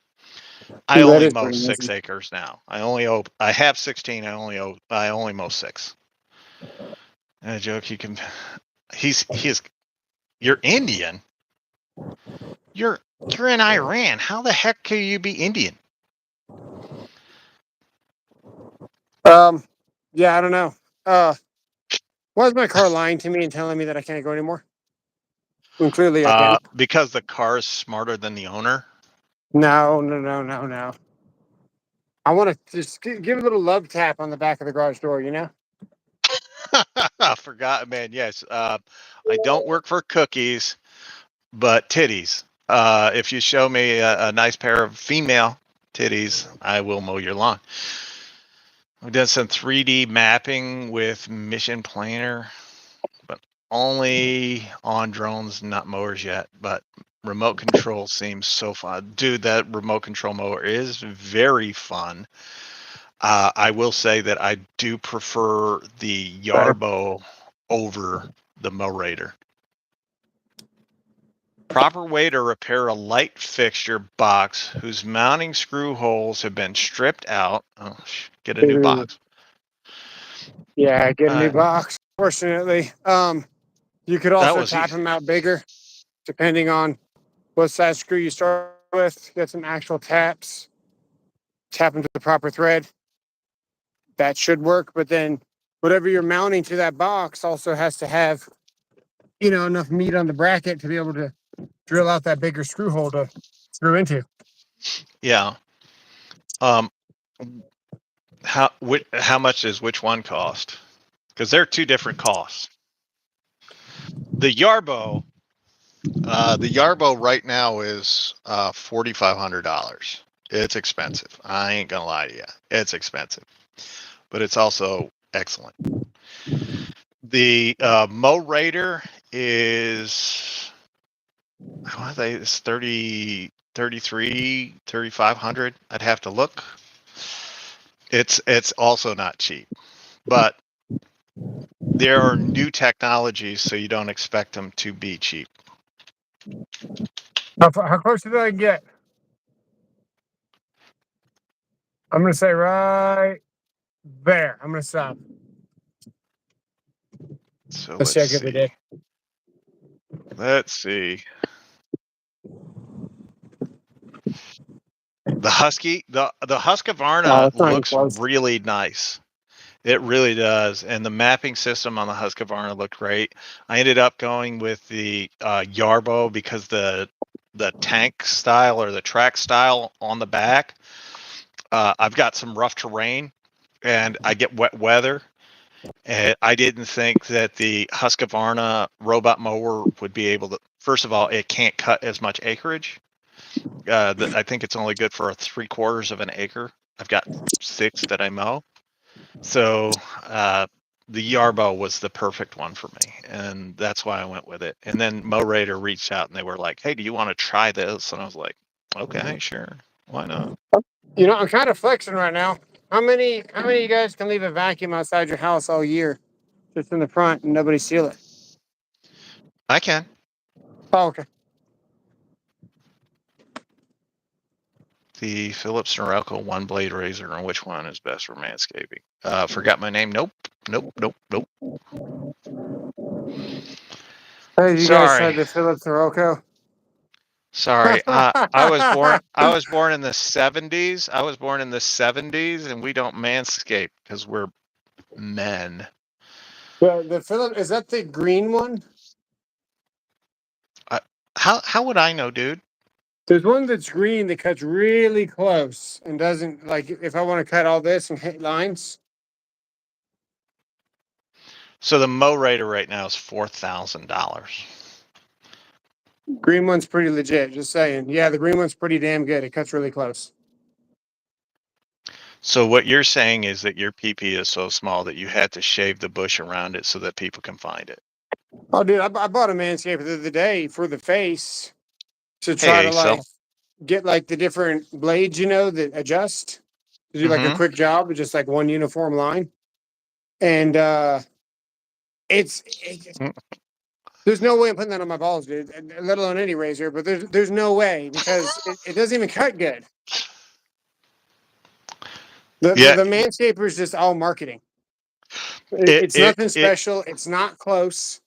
S1: I
S2: That
S1: only
S2: is
S1: mow
S2: pretty
S1: 6
S2: amazing.
S1: acres now. I have 16. I only mow 6. And a joke you can. He's. You're Indian. You're in Iran. How the heck can you be Indian?
S2: Yeah, I don't know. Why is my car lying to me and telling me that I can't go anymore? When clearly I can.
S1: Because the car is smarter than the owner.
S2: No, no, no, no, no. I want to just give a little love tap on the back of the garage door. You know.
S1: I forgot, man. Yes. I don't work for cookies, but titties. If you show me a nice pair of female titties, I will mow your lawn. I've done some 3D mapping with Mission Planner, but only on drones, not mowers yet. But remote control seems so fun. Dude, that remote control mower is very fun. I will say that I do prefer the
S2: Better.
S1: Yarbo over the Mowrator. Proper way to repair a light fixture box whose mounting screw holes have been stripped out. Oh, get a new box.
S2: Yeah, get a new
S1: Uh,
S2: box. Fortunately, you could
S1: that
S2: also
S1: was
S2: tap
S1: easy.
S2: them out bigger, depending on what size screw you start with. Get some actual taps. Tap into the proper thread. That should work. But then, whatever you're mounting to that box also has to have, enough meat on the bracket to be able to drill out that bigger screw hole to screw into.
S1: Yeah. Um, how much does which one cost? Because they're two different costs. The Yarbo, right now is $4,500. It's expensive. I ain't gonna lie to you. It's expensive, but it's also excellent. The Mo Raider is I think it's 30, 33, 3,500. I'd have to look. It's also not cheap, but there are new technologies, so you don't expect them to be cheap.
S2: How close did I get? I'm going to say right there. I'm going to stop.
S1: So
S2: Let's
S1: let's
S2: check every
S1: see.
S2: day.
S1: Let's see. The
S2: Oh,
S1: Husqvarna
S2: it's not even
S1: looks
S2: close.
S1: really nice. It really does, and the mapping system on the Husqvarna looked great. I ended up going with the Yarbo because the tank style or the track style on the back. I've got some rough terrain, and I get wet weather. And I didn't think that the Husqvarna robot mower would be able to. First of all, it can't cut as much acreage. I think it's only good for 3/4 of an acre. I've got 6 that I mow. So the Yarbo was the perfect one for me, and that's why I went with it. And then Mo Raider reached out and they were like, "Hey, do you want to try this?" And I was like, "Okay, sure." Why not?
S2: You know, I'm kind of flexing right now. How many of you guys can leave a vacuum outside your house all year, just in the front, and nobody steal it?
S1: I can.
S2: Oh, okay.
S1: The Philips Norelco one blade razor, and which one is best for manscaping? Forgot my name. Nope. Nope. Nope. Nope.
S2: Hey, you guys
S1: Sorry.
S2: tried the Philips Norelco?
S1: Sorry. I was born. I was born in the '70s. I was born in the '70s, and we don't manscape because we're men.
S2: The Philips, is that the green one?
S1: How would I know, dude?
S2: There's one that's green that cuts really close and doesn't like if I want to cut all this and hit lines.
S1: So the mow rater right now is $4,000.
S2: Green one's pretty legit. Just saying. Yeah, the green one's pretty damn good. It cuts really close.
S1: So what you're saying is that your PP is so small that you had to shave the bush around it so that people can find it.
S2: Oh, dude, I bought a Manscaped the other day for the face to try
S1: Hey,
S2: to like
S1: so.
S2: get like the different blades, you know, that adjust to do like a
S1: Mm-hmm.
S2: quick job with just like one uniform line. And it's there's no way I'm putting that on my balls, dude, let alone any razor, but there's no way because it doesn't even cut good.
S1: Yeah.
S2: The Manscaper is just all marketing.
S1: It,
S2: It's
S1: it,
S2: nothing
S1: it,
S2: special. It's not close.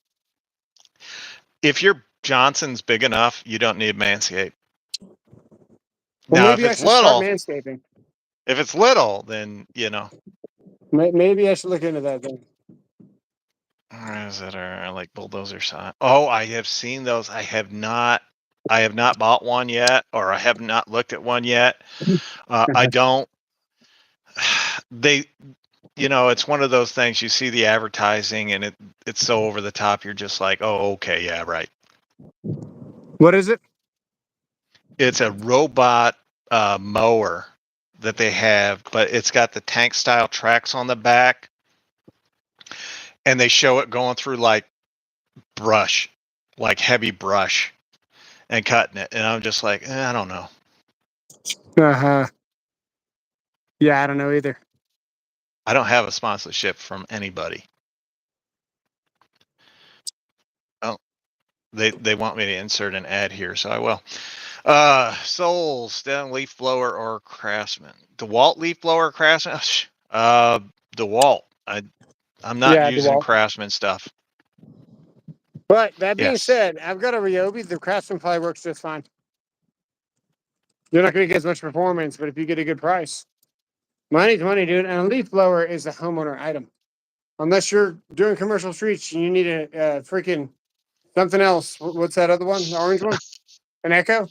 S1: if your Johnson's big enough, you don't need Manscaped.
S2: Well,
S1: Now,
S2: maybe I should start manscaping.
S1: if it's little, then, you know,
S2: Maybe I should look into that then.
S1: or is it like bulldozer size? Oh, I have seen those. I have not bought one yet, or I have not looked at one yet. I don't, they, it's one of those things you see the advertising and it's so over the top. You're just like, oh, okay. Yeah, right.
S2: What is it?
S1: It's a robot mower that they have, but it's got the tank style tracks on the back, and they show it going through like brush, like heavy brush, and cutting it. And I'm just like, I don't know.
S2: Uh-huh. Yeah, I don't know either.
S1: I don't have a sponsorship from anybody. Oh, they want me to insert an ad here, so I will. SoAlz, then leaf blower or Craftsman. DeWalt leaf blower, Craftsman. DeWalt. I'm not
S2: Yeah,
S1: using
S2: DeWalt.
S1: Craftsman stuff.
S2: But that being
S1: Yes.
S2: said, I've got a Ryobi. The Craftsman probably works just fine. You're not going to get as much performance, but if you get a good price, money's money, dude. And a leaf blower is a homeowner item. Unless you're doing commercial streets and you need a freaking something else. What's that other one? The orange one? An Echo?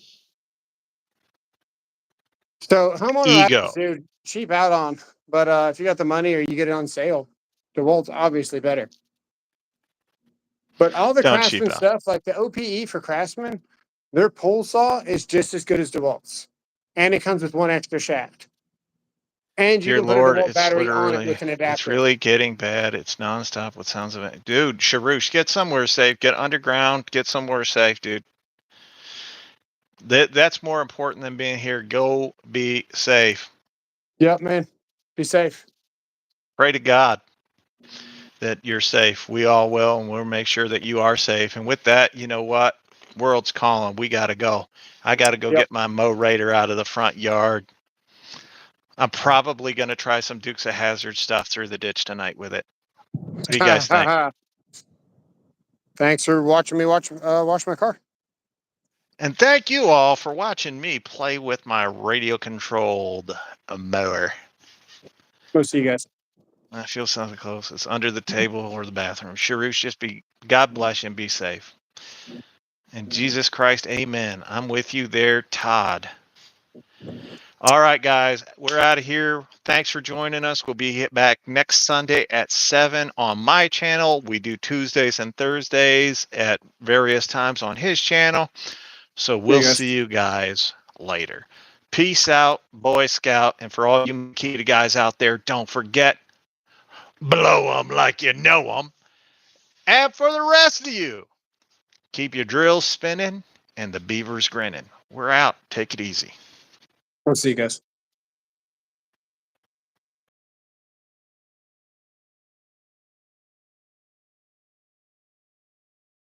S2: So homeowner items,
S1: Ego.
S2: dude, cheap out on. But if you got the money or you get it on sale, DeWalt's obviously better. But all the
S1: Don't cheap
S2: Craftsman
S1: out.
S2: stuff, like the OPE for Craftsman, their pole saw is just as good as DeWalt's. And it comes with one extra shaft. And you
S1: Dear
S2: can put a
S1: Lord,
S2: DeWalt battery on it with an
S1: it's
S2: adapter.
S1: really getting bad. It's nonstop with sounds of it. Dude, Sharouche, get somewhere safe. Get underground. Get somewhere safe, dude. That's more important than being here. Go be safe.
S2: Yep, man. Be safe.
S1: Pray to God that you're safe. We all will, and we'll make sure that you are safe. And with that, you know what? World's calling. We got to go. I got to go
S2: Yep.
S1: get my mow raider out of the front yard. I'm probably going to try some Dukes of Hazzard stuff through the ditch tonight with it. What do you guys think?
S2: Thanks for watching me wash my car.
S1: And thank you all for watching me play with my radio controlled mower.
S2: We'll see you guys.
S1: I feel something close. It's under the table or the bathroom. Sharouche, just be, God bless you and be safe. And Jesus Christ, amen. I'm with you there, Todd. All right, guys, we're out of here. Thanks for joining us. We'll be back next Sunday at 7 on my channel. We do Tuesdays and Thursdays at various times on his channel. So we'll see you guys later. Peace out, Boy Scout. And for all you Makita guys out there, don't forget, blow them like you know them. And for the rest of you, keep your drills spinning and the beavers grinning. We're out. Take it easy.
S3: We'll see you guys.